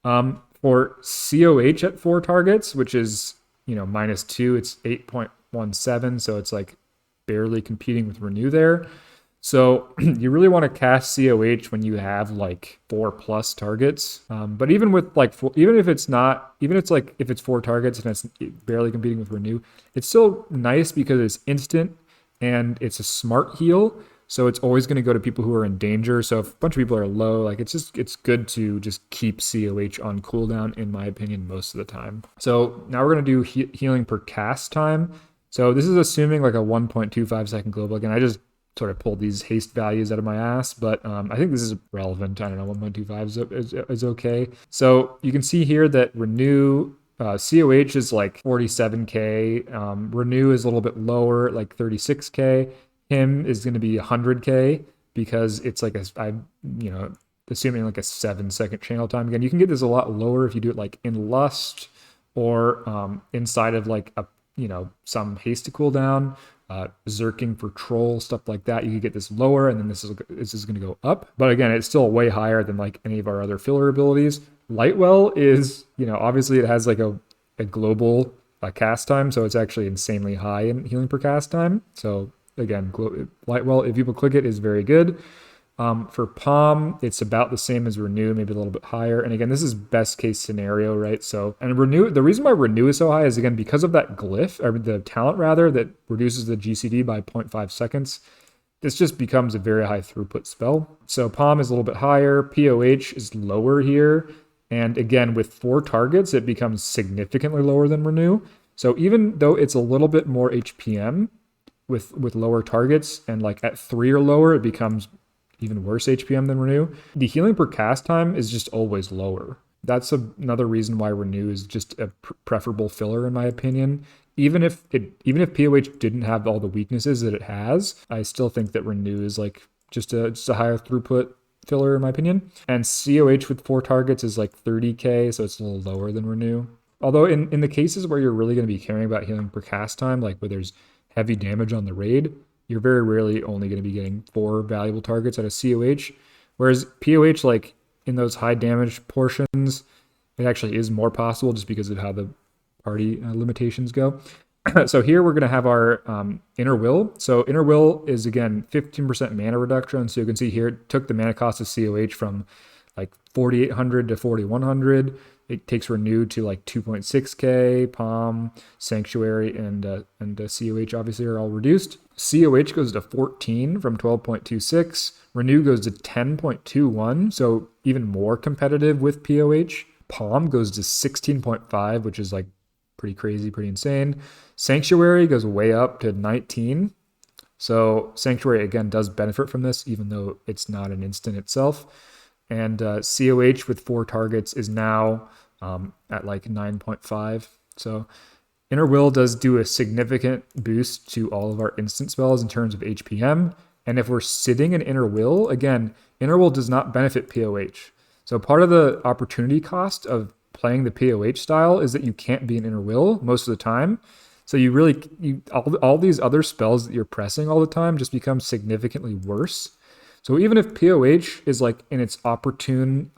For COH at 4 targets, which is -2, it's 8.17. So it's like barely competing with Renew there. So you really want to cast COH when you have like 4+ targets. But even with like if it's 4 targets and it's barely competing with Renew, it's still nice because it's instant and it's a smart heal. So it's always going to go to people who are in danger. So if a bunch of people are low, like it's good to just keep COH on cooldown, in my opinion, most of the time. So now we're going to do healing per cast time. So this is assuming like a 1.25 second global. Again, I just sort of pulled these haste values out of my ass, but I think this is relevant. I don't know, 1.25 is okay. So you can see here that Renew COH is like 47k. Renew is a little bit lower, like 36k. Him is going to be 100k because it's like assuming like a 7-second channel time. Again, you can get this a lot lower if you do it like in Lust or inside of like a some haste to cooldown, Zerking for troll, stuff like that. You could get this lower, and then this is going to go up. But again, it's still way higher than like any of our other filler abilities. Lightwell is, obviously it has like a global cast time, so it's actually insanely high in healing per cast time. So again, Lightwell, if people click it, is very good. For Palm, it's about the same as Renew, maybe a little bit higher. And again, this is best case scenario, right? So, and Renew, the reason why Renew is so high is, again, because of that glyph, or the talent rather, that reduces the GCD by 0.5 seconds. This just becomes a very high throughput spell. So Palm is a little bit higher. POH is lower here. And again, with 4 targets, it becomes significantly lower than Renew. So even though it's a little bit more HPM with lower targets, and like at 3 or lower, it becomes even worse HPM than Renew. The healing per cast time is just always lower. That's another reason why Renew is just a preferable filler, in my opinion. Even if POH didn't have all the weaknesses that it has, I still think that Renew is like just a higher throughput filler, in my opinion. And COH with 4 targets is like 30k, so it's a little lower than Renew. Although in the cases where you're really going to be caring about healing per cast time, like where there's heavy damage on the raid, you're very rarely only going to be getting 4 valuable targets out of COH. Whereas POH, like in those high damage portions, it actually is more possible just because of how the party limitations go. So here we're going to have our Inner Will. So Inner Will is, again, 15% mana reduction. So you can see here it took the mana cost of COH from like 4,800 to 4,100. It takes Renew to like 2.6k. Palm, Sanctuary, and COH obviously are all reduced. COH goes to 14 from 12.26. Renew goes to 10.21, so even more competitive with POH. Palm goes to 16.5, which is like pretty crazy, pretty insane. Sanctuary goes way up to 19. So Sanctuary, again, does benefit from this, even though it's not an instant itself. And COH with 4 targets is now at like 9.5. So Inner Will does do a significant boost to all of our instant spells in terms of HPM. And if we're sitting in Inner Will, again, Inner Will does not benefit POH. So part of the opportunity cost of playing the POH style is that you can't be in Inner Will most of the time. So all these other spells that you're pressing all the time just become significantly worse. So even if POH is like in its opportune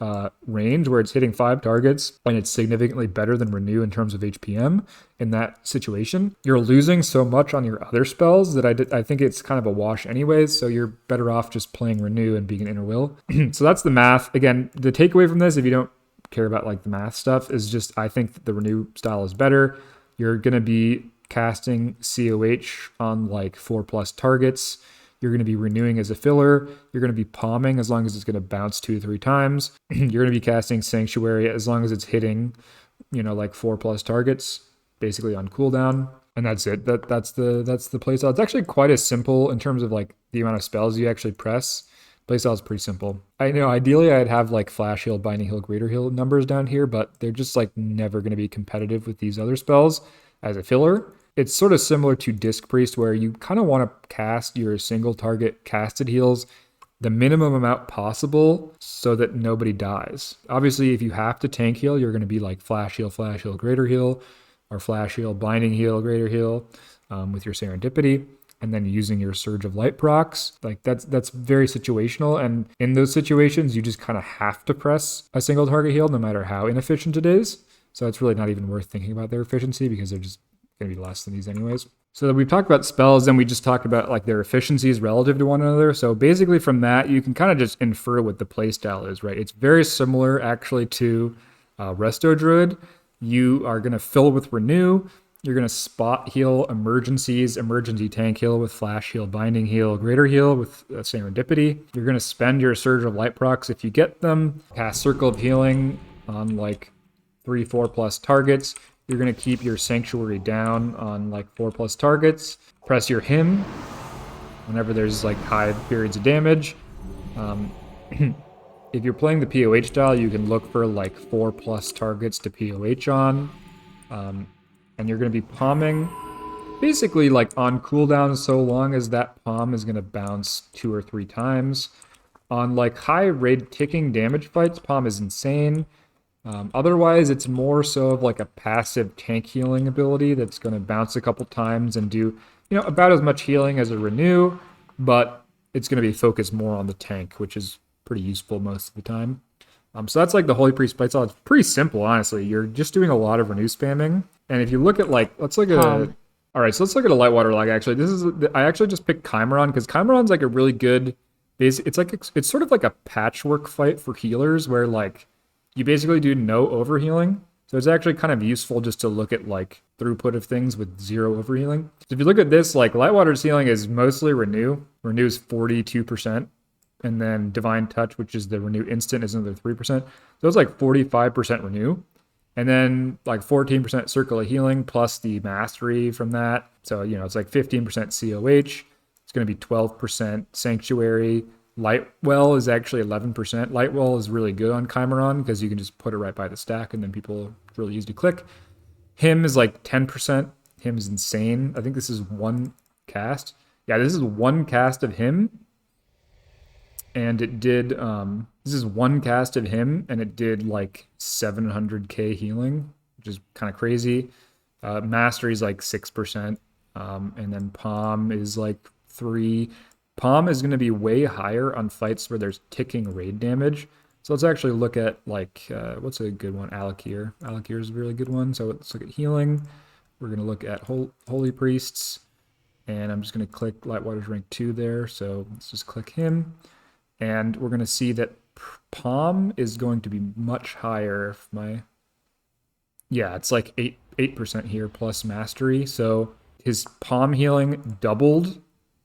range where it's hitting 5 targets and it's significantly better than Renew in terms of HPM in that situation, you're losing so much on your other spells that I think it's kind of a wash anyways. So you're better off just playing Renew and being an Inner Will. So that's the math. Again, the takeaway from this, if you don't care about like the math stuff, is just I think that the Renew style is better. You're going to be casting COH on like 4+ targets. You're going to be renewing as a filler. You're going to be palming as long as it's going to bounce 2 to 3 times. You're going to be casting Sanctuary as long as it's hitting, like 4+ targets, basically on cooldown. And that's it. That's the playstyle. It's actually quite as simple in terms of like the amount of spells you actually press. Playstyle is pretty simple. I know ideally I'd have like Flash Heal, Binding Heal, Greater Heal numbers down here, but they're just like never going to be competitive with these other spells as a filler. It's sort of similar to Disc Priest, where you kind of want to cast your single target casted heals the minimum amount possible so that nobody dies. Obviously, if you have to tank heal, you're going to be like Flash Heal, Greater Heal, or Flash Heal, Binding Heal, Greater Heal with your Serendipity, and then using your Surge of Light procs. Like that's very situational, and in those situations, you just kind of have to press a single target heal no matter how inefficient it is. So it's really not even worth thinking about their efficiency because they're just going to be less than these anyways. So we've talked about spells, and we just talked about like their efficiencies relative to one another. So basically from that, you can kind of just infer what the playstyle is, right? It's very similar actually to Resto Druid. You are going to fill with Renew. You're going to spot heal emergencies, emergency tank heal with flash heal, binding heal, greater heal with serendipity. You're going to spend your surge of light procs if you get them. Cast circle of healing on like 3-4+ targets. You're going to keep your sanctuary down on like 4+ targets. Press your hymn whenever there's like high periods of damage. If you're playing the POH style, you can look for like 4+ targets to POH on. And you're going to be palming basically like on cooldown so long as that palm is going to bounce 2 or 3 times. On like high raid ticking damage fights, palm is insane. Otherwise, it's more so of like a passive tank healing ability that's going to bounce a couple times and do, you know, about as much healing as a renew, but it's going to be focused more on the tank, which is pretty useful most of the time. So that's like the Holy Priest Playstyle. It's pretty simple, honestly. You're just doing a lot of renew spamming. And if you look at like, let's look at all right, so let's look at a Lightwater log, actually. I actually just picked Chimeron, because Chimeron's like a really good, it's sort of like a patchwork fight for healers, where like, you basically do no overhealing. So it's actually kind of useful just to look at like throughput of things with 0 overhealing. So if you look at this, like Lightwater's healing is mostly renew. Renew is 42%. And then Divine Touch, which is the renew instant, is another 3%. So it's like 45% renew. And then like 14% circle of healing plus the mastery from that. So, you know, it's like 15% COH. It's going to be 12% sanctuary. Lightwell is actually 11%. Lightwell is really good on Chimeron because you can just put it right by the stack and then people really easy to click. Him is like 10%. Him is insane. I think this is 1 cast. Yeah, this is 1 cast of him. And it did, this is 1 cast of him, and it did like 700k healing, which is kind of crazy. Mastery is like 6%, and then Palm is like 3. Palm is going to be way higher on fights where there's ticking raid damage. So let's actually look at like, what's a good one? Alakir. Alakir is a really good one. So let's look at healing. We're going to look at Holy Priests, and I'm just going to click Lightwater's rank 2 there. So let's just click him. And we're going to see that Palm is going to be much higher. Yeah, it's like 8% here plus mastery. So his Palm healing doubled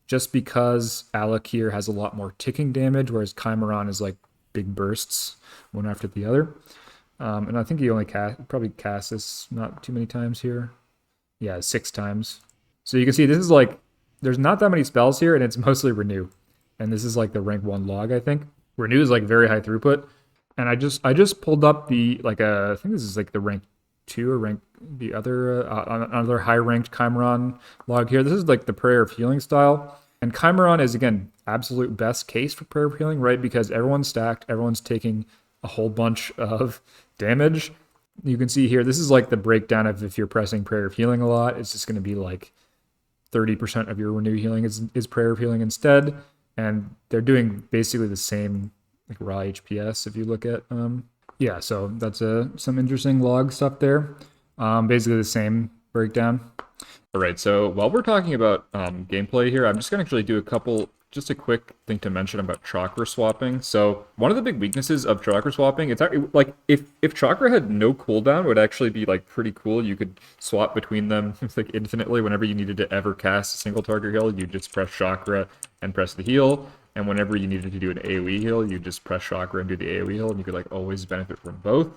just because Alakir has a lot more ticking damage, whereas Chimeron is like big bursts, one after the other. And I think he only probably cast this not too many times here. Yeah, 6 times. So you can see this is like, there's not that many spells here, and it's mostly renew. And this is like the rank 1 log, I think. Renew is like very high throughput. And I just pulled up the, like I think this is like the rank 2 or the other, another high ranked Chimeron log here. This is like the Prayer of Healing style. And Chimeron is, again, absolute best case for Prayer of Healing, right? Because everyone's stacked, everyone's taking a whole bunch of damage. You can see here, this is like the breakdown of if you're pressing Prayer of Healing a lot, it's just going to be like 30% of your renew healing is Prayer of Healing instead. And they're doing basically the same like raw HPS if you look at, yeah, so that's some interesting log stuff there. Basically the same breakdown. All right, so while we're talking about gameplay here, I'm just going to actually do just a quick thing to mention about Chakra Swapping. So one of the big weaknesses of Chakra Swapping, it's actually, like if Chakra had no cooldown, it would actually be like pretty cool. You could swap between them like infinitely. Whenever you needed to ever cast a single target heal, you just press Chakra and press the heal. And whenever you needed to do an AoE heal, you just press Chakra and do the AoE heal, and you could like always benefit from both.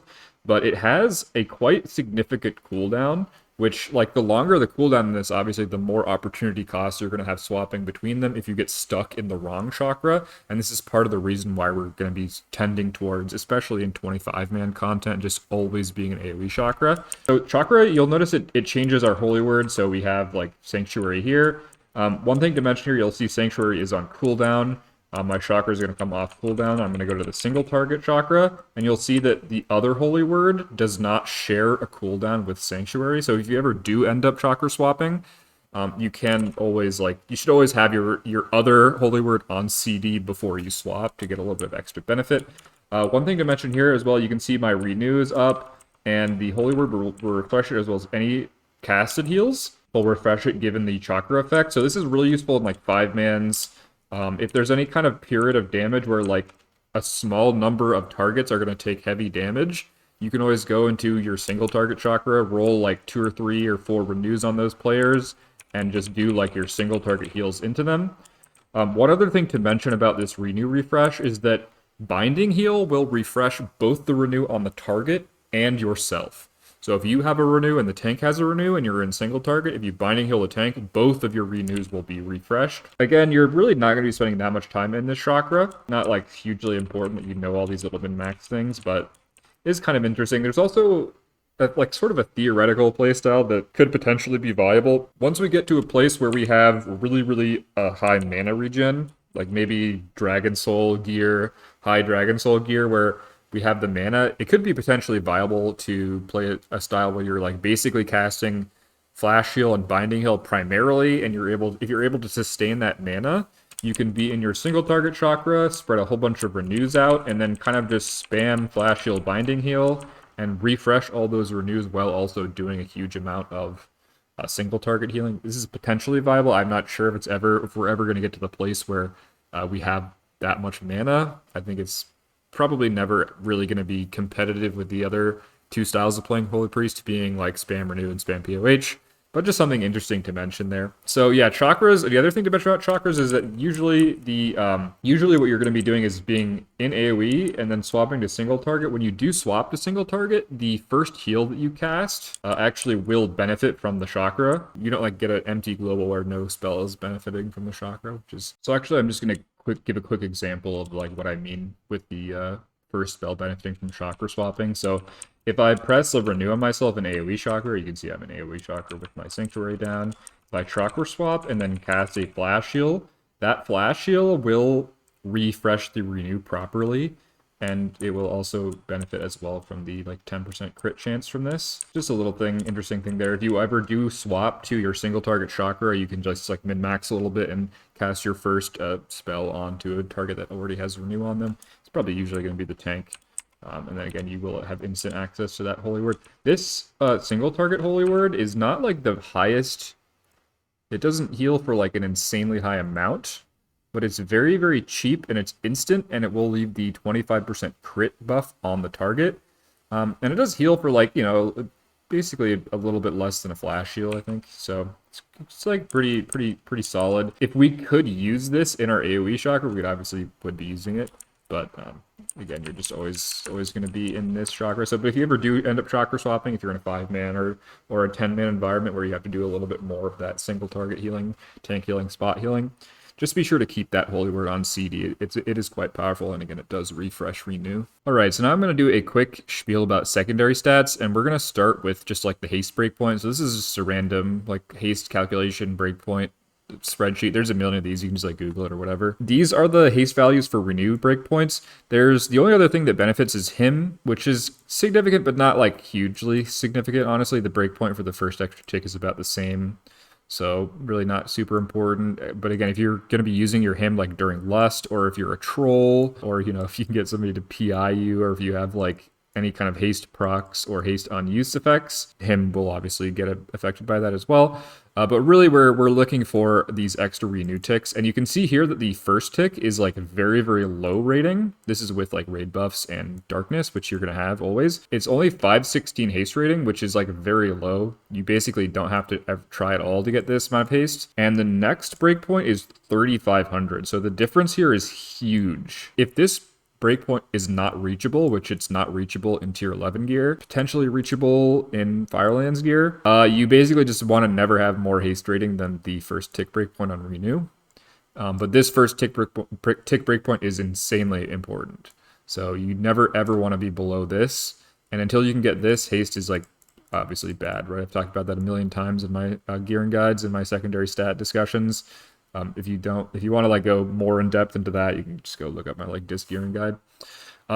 But it has a quite significant cooldown, which, like, the longer the cooldown in this, obviously, the more opportunity costs you're going to have swapping between them if you get stuck in the wrong chakra. And this is part of the reason why we're going to be tending towards, especially in 25-man content, just always being an AoE chakra. So chakra, you'll notice it changes our holy word. So we have, like, Sanctuary here. One thing to mention here, you'll see Sanctuary is on cooldown. My chakra is going to come off cooldown. I'm going to go to the single target chakra, and you'll see that the other holy word does not share a cooldown with Sanctuary. So if you ever do end up chakra swapping, you can always, like, you should always have your other holy word on CD before you swap to get a little bit of extra benefit. One thing to mention here as well, you can see my renew is up, and the holy word will refresh it, as well as any casted heals will refresh it given the chakra effect. So this is really useful in like 5-mans. If there's any kind of period of damage where like a small number of targets are going to take heavy damage, you can always go into your single target chakra, roll like 2 or 3 or 4 renews on those players, and just do like your single target heals into them. One other thing to mention about this renew refresh is that binding heal will refresh both the renew on the target and yourself. So if you have a renew and the tank has a renew and you're in single target, if you binding heal the tank, both of your renews will be refreshed. Again, you're really not going to be spending that much time in this chakra. Not like hugely important that you know all these little min-max things, but it's kind of interesting. There's also like sort of a theoretical playstyle that could potentially be viable. Once we get to a place where we have really high mana regen, like maybe Dragon Soul gear, high Dragon Soul gear, where we have the mana, it could be potentially viable to play a style where you're like basically casting Flash Heal and Binding Heal primarily, and if you're able to sustain that mana, you can be in your single target chakra, spread a whole bunch of renews out, and then kind of just spam Flash Heal, Binding Heal, and refresh all those renews while also doing a huge amount of single target healing. This is potentially viable. I'm not sure if we're ever going to get to the place where we have that much mana. I think it's probably never really going to be competitive with the other two styles of playing Holy Priest, being like spam renew and spam POH. But just something interesting to mention there. So yeah, chakras. The other thing to mention about chakras is that usually usually what you're going to be doing is being in AOE and then swapping to single target. When you do swap to single target, the first heal that you cast actually will benefit from the chakra. You don't like get an empty global where no spell is benefiting from the chakra. So actually, I'm just going to give a quick example of like what I mean with the first spell benefiting from chakra swapping. So if I press a renew on myself in AoE chakra, you can see I'm in AoE chakra with my sanctuary down. If I chakra swap and then cast a flash heal, that flash heal will refresh the renew properly, and it will also benefit as well from the like 10% crit chance from this. Just a little interesting thing there. If you ever do swap to your single target chakra, you can just like min-max a little bit and cast your first spell onto a target that already has renew on them. It's probably usually going to be the tank. And then again, you will have instant access to that holy word. This single target holy word is not like the highest. It doesn't heal for like an insanely high amount, but it's very cheap and it's instant, and it will leave the 25% crit buff on the target. And it does heal for like, you know, basically a little bit less than a flash heal, I think. So it's like pretty solid. If we could use this in our AoE chakra, we obviously would be using it. But again, you're just always going to be in this chakra. So, but if you ever do end up chakra swapping, if you're in a 5-man or a 10-man environment where you have to do a little bit more of that single target healing, tank healing, spot healing, just be sure to keep that holy word on CD. It is quite powerful, and again, it does refresh, renew. All right, so now I'm going to do a quick spiel about secondary stats, and we're going to start with just like the haste breakpoint. So this is just a random like haste calculation breakpoint spreadsheet. There's a million of these. You can just like Google it or whatever. These are the haste values for renew breakpoints. There's the only other thing that benefits is him, which is significant, but not like hugely significant. Honestly, the breakpoint for the first extra tick is about the same. So really not super important. But again, if you're going to be using your him like during lust, or if you're a troll, or, you know, if you can get somebody to PI you, or if you have like any kind of haste procs or haste unused effects, him will obviously get affected by that as well. But really, we're looking for these extra renew ticks. And you can see here that the first tick is like very low rating. This is with like raid buffs and darkness, which you're going to have always. It's only 516 haste rating, which is like very low. You basically don't have to ever try at all to get this amount of haste. And the next breakpoint is 3500. So the difference here is huge. If this breakpoint is not reachable, which it's not reachable in tier 11 gear, potentially reachable in Firelands gear, you basically just want to never have more haste rating than the first tick breakpoint on renew. But this first tick breakpoint is insanely important. So you never ever want to be below this. And until you can get this, haste is like obviously bad, right? I've talked about that a million times in my gearing guides and my secondary stat discussions. If you want to like go more in depth into that, you can just go look up my like disc gearing guide.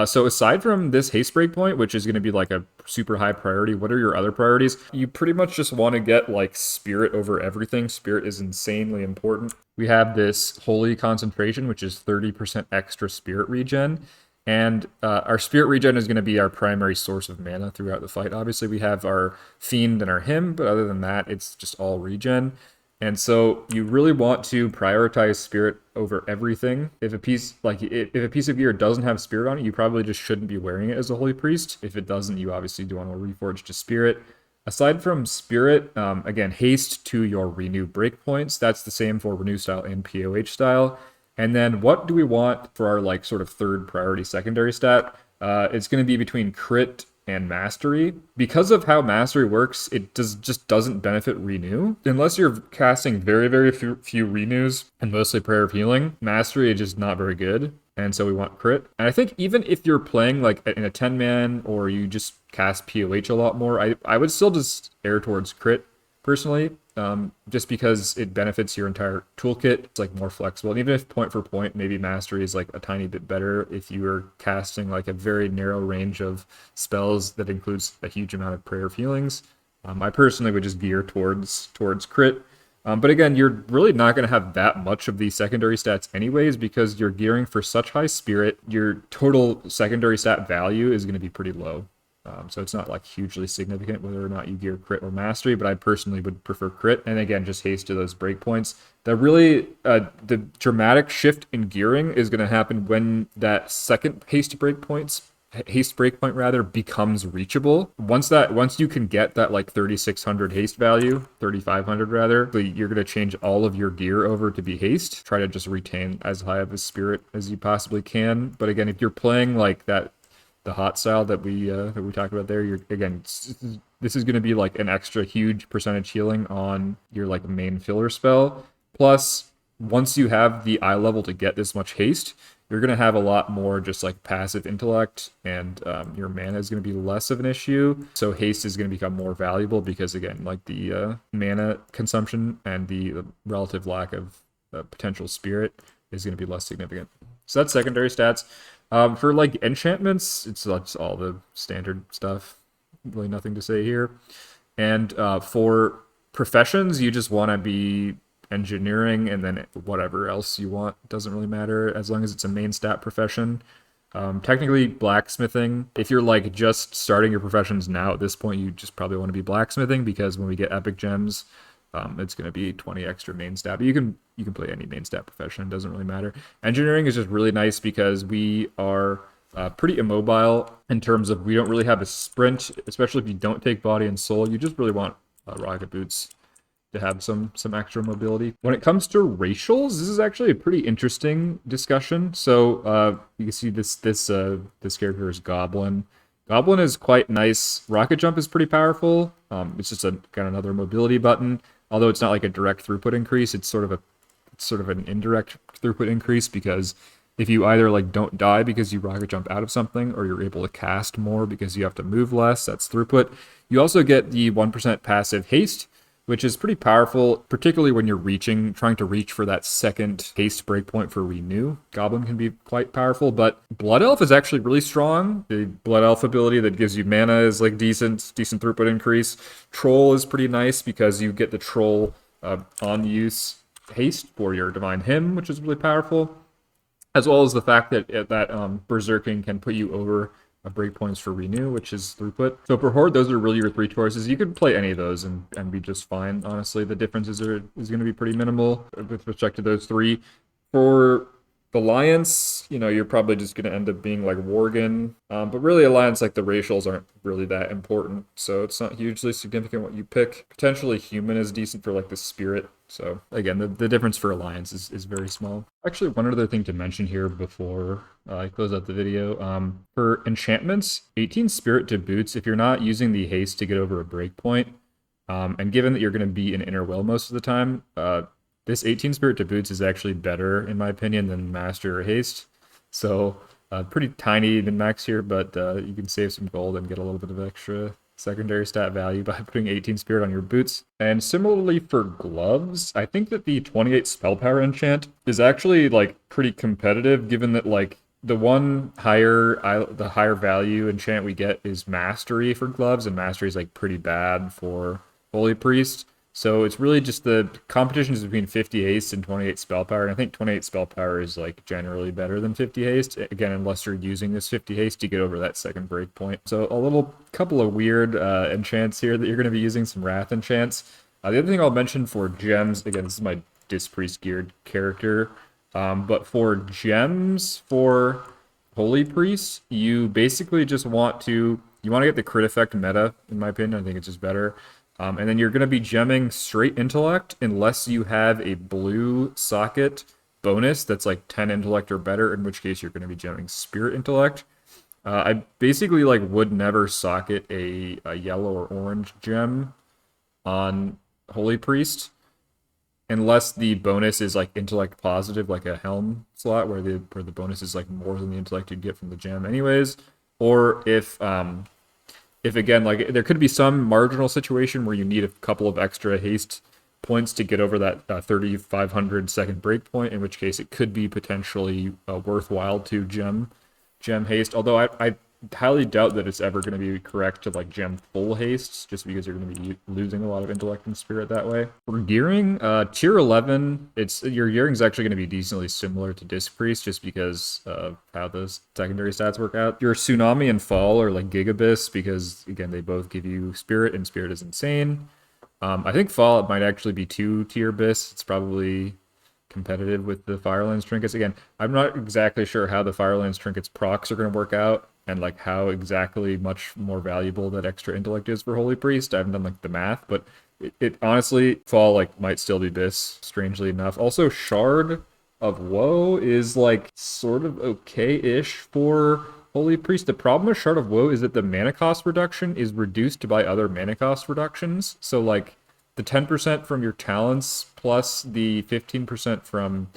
So aside from this haste breakpoint, which is going to be like a super high priority, what are your other priorities? You pretty much just want to get like spirit over everything. Spirit is insanely important. We have this holy concentration, which is 30% extra spirit regen. And our spirit regen is going to be our primary source of mana throughout the fight. Obviously, we have our fiend and our hymn, but other than that, it's just all regen. And so you really want to prioritize spirit over everything. If a piece if a piece of gear doesn't have spirit on it, you probably just shouldn't be wearing it as a holy priest. If it doesn't, you obviously do want to reforge to spirit. Aside from spirit, again, haste to your renew breakpoints. That's the same for renew style and POH style. And then what do we want for our like sort of third priority secondary stat? It's going to be between crit and mastery. Because of how mastery works, it just doesn't benefit renew. Unless you're casting very few renews and mostly prayer of healing, mastery is just not very good. And so we want crit. And I think even if you're playing like in a 10-man or you just cast POH a lot more, I would still just err towards crit personally, just because it benefits your entire toolkit. It's like more flexible. And even if point for point, maybe mastery is like a tiny bit better if you are casting like a very narrow range of spells that includes a huge amount of prayer of healings. I personally would just gear towards crit. But again, you're really not going to have that much of these secondary stats anyways, because you're gearing for such high spirit, your total secondary stat value is going to be pretty low. So it's not like hugely significant whether or not you gear crit or mastery, but I personally would prefer crit. And again, just haste to those breakpoints. The dramatic shift in gearing is going to happen when that second haste breakpoint becomes reachable. Once you can get that like 3600 haste value, 3500 rather, you're going to change all of your gear over to be haste. Try to just retain as high of a spirit as you possibly can. But again, if you're playing like that, the hot style that we talked about there, this is going to be like an extra huge percentage healing on your like main filler spell. Plus, once you have the eye level to get this much haste, you're going to have a lot more just like passive intellect, and your mana is going to be less of an issue. So haste is going to become more valuable because, again, like the mana consumption and the relative lack of potential spirit is going to be less significant. So that's secondary stats. For like enchantments, it's all the standard stuff. Really nothing to say here. And for professions, you just want to be engineering, and then whatever else you want doesn't really matter as long as it's a main stat profession. Technically blacksmithing, if you're like just starting your professions now at this point, you just probably want to be blacksmithing, because when we get epic gems, it's going to be 20 extra main stat. But you can play any main stat profession, it doesn't really matter. Engineering is just really nice because we are pretty immobile in terms of we don't really have a sprint, especially if you don't take body and soul. You just really want rocket boots to have some extra mobility. When it comes to racials, this is actually a pretty interesting discussion. So you can see this character is Goblin. Goblin is quite nice. Rocket jump is pretty powerful. It's just got another mobility button. Although it's not like a direct throughput increase, it's sort of an indirect throughput increase, because if you either like don't die because you rocket jump out of something, or you're able to cast more because you have to move less, that's throughput. You also get the 1% passive haste, which is pretty powerful, particularly when you're trying to reach for that second haste breakpoint for renew. Goblin can be quite powerful, but Blood Elf is actually really strong. The Blood Elf ability that gives you mana is like decent throughput increase. Troll is pretty nice because you get the Troll on use haste for your Divine Hymn, which is really powerful, as well as the fact that Berserking can put you over breakpoints for renew, which is throughput. So for Horde, those are really your three choices. You could play any of those and be just fine. Honestly, the differences is going to be pretty minimal with respect to those three. For Alliance, you're probably just going to end up being like Worgen. But really, Alliance, like the racials aren't really that important, so it's not hugely significant what you pick. Potentially Human is decent for like the Spirit. So again, the difference for Alliance is very small. Actually, one other thing to mention here before I close out the video. For enchantments, 18 Spirit to boots, if you're not using the haste to get over a breakpoint, and given that you're going to be in Inner Well most of the time, this 18 Spirit to boots is actually better, in my opinion, than Master or Haste. So, pretty tiny min-max here, but you can save some gold and get a little bit of extra secondary stat value by putting 18 Spirit on your boots. And similarly for gloves, I think that the 28 spell power enchant is actually like pretty competitive, given that like the higher value enchant we get is Mastery for gloves, and Mastery is like pretty bad for Holy Priest. So it's really just the competition is between 50 haste and 28 spell power. And I think 28 spell power is like generally better than 50 haste. Again, unless you're using this 50 haste to get over that second break point. So a couple of weird enchants here that you're going to be using, some Wrath enchants. The other thing I'll mention for gems, again, this is my Disc Priest geared character, but for gems for Holy Priest, you basically just want to get the crit effect meta, in my opinion. I think it's just better. And then you're going to be gemming straight intellect unless you have a blue socket bonus that's like 10 intellect or better, in which case you're going to be gemming spirit intellect. I basically like would never socket a yellow or orange gem on Holy Priest unless the bonus is like intellect positive, like a helm slot where the bonus is like more than the intellect you'd get from the gem anyways, or if again like there could be some marginal situation where you need a couple of extra haste points to get over that 3,500 second break point, in which case it could be potentially worthwhile to gem haste. Although I highly doubt that it's ever going to be correct to like gem full haste, just because you're going to be losing a lot of intellect and spirit that way. For gearing, tier 11, your gearing is actually going to be decently similar to Disc Priest, just because of how those secondary stats work out. Your Tsunami and Fall are like Gigabis, because again they both give you spirit, and spirit is insane. I think Fall might actually be 2-tier bis. It's probably competitive with the Firelands trinkets. Again, I'm not exactly sure how the Firelands trinkets procs are going to work out, and like how exactly much more valuable that extra intellect is for Holy Priest. I haven't done like the math, but it honestly, Fall like might still be bis, strangely enough. Also, Shard of Woe is like sort of okay-ish for Holy Priest. The problem with Shard of Woe is that the mana cost reduction is reduced by other mana cost reductions. So like the 10% from your talents plus the 15% from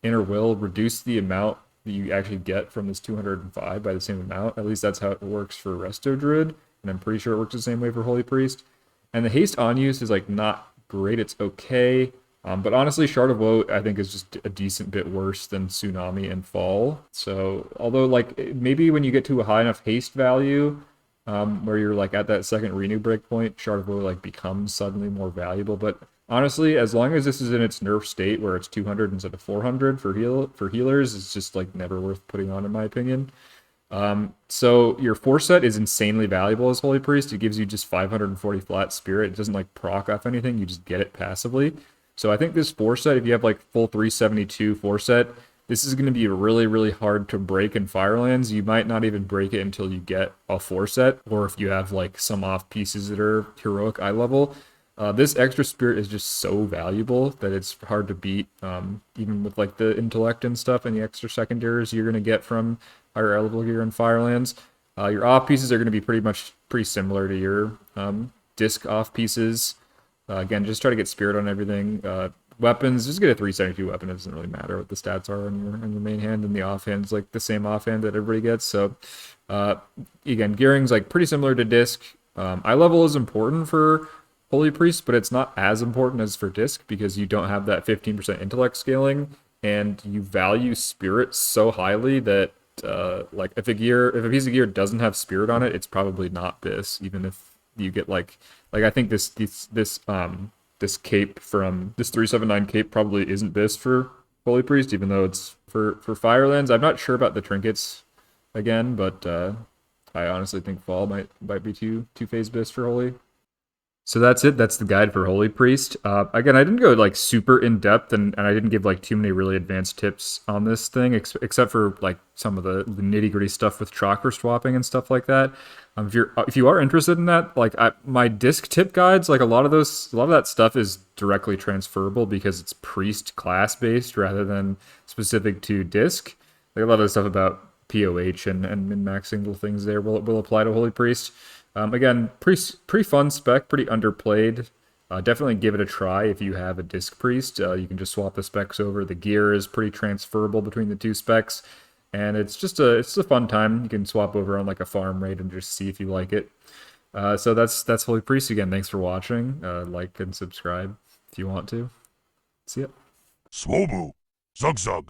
Inner Will reduce the amount that you actually get from this 205 by the same amount. At least that's how it works for Resto Druid, and I'm pretty sure it works the same way for Holy Priest. And the haste on use is like not great, it's okay. But honestly, Shard of Woe I think is just a decent bit worse than Tsunami and Fall. So although like maybe when you get to a high enough haste value, where you're like at that second renew breakpoint, Shard of Woe like becomes suddenly more valuable. But honestly, as long as this is in its nerf state where it's 200 instead of 400 for healers, it's just like never worth putting on in my opinion. So your 4-set is insanely valuable as Holy Priest. It gives you just 540 flat spirit. It doesn't like proc off anything. You just get it passively. So I think this 4-set, if you have like full 372 4-set, this is going to be really, really hard to break in Firelands. You might not even break it until you get a 4-set, or if you have like some off pieces that are heroic eye level. This extra spirit is just so valuable that it's hard to beat, even with like the intellect and stuff and the extra secondaries you're going to get from higher level gear in Firelands. Your off pieces are going to be pretty similar to your disc off pieces. Again, just try to get spirit on everything. Weapons, just get a 372 weapon. It doesn't really matter what the stats are on your main hand, and the offhand's like the same offhand that everybody gets. So again, gearing's like pretty similar to disc. Eye level is important for Holy Priest, but it's not as important as for disc because you don't have that 15% intellect scaling, and you value spirit so highly that like if a piece of gear doesn't have spirit on it, it's probably not bis, even if you get like I think this cape from this 379 cape probably isn't bis for Holy Priest, even though it's for Firelands. I'm not sure about the trinkets again, but I honestly think Fall might be two-phase bis for Holy. So that's it. That's the guide for Holy Priest. Again, I didn't go like super in depth, and I didn't give like too many really advanced tips on this thing, except for like some of the nitty gritty stuff with chakra swapping and stuff like that. If you are interested in that, like my disc tip guides, like a lot of that stuff is directly transferable because it's priest class based rather than specific to disc. Like a lot of the stuff about POH and min maxing little things there will apply to Holy Priest. Again, pretty fun spec, pretty underplayed. Definitely give it a try if you have a Disc Priest. You can just swap the specs over. The gear is pretty transferable between the two specs, and it's a fun time. You can swap over on like a farm raid and just see if you like it. So that's Holy Priest again. Thanks for watching. Like and subscribe if you want to. See ya. Swobu. Zug zug.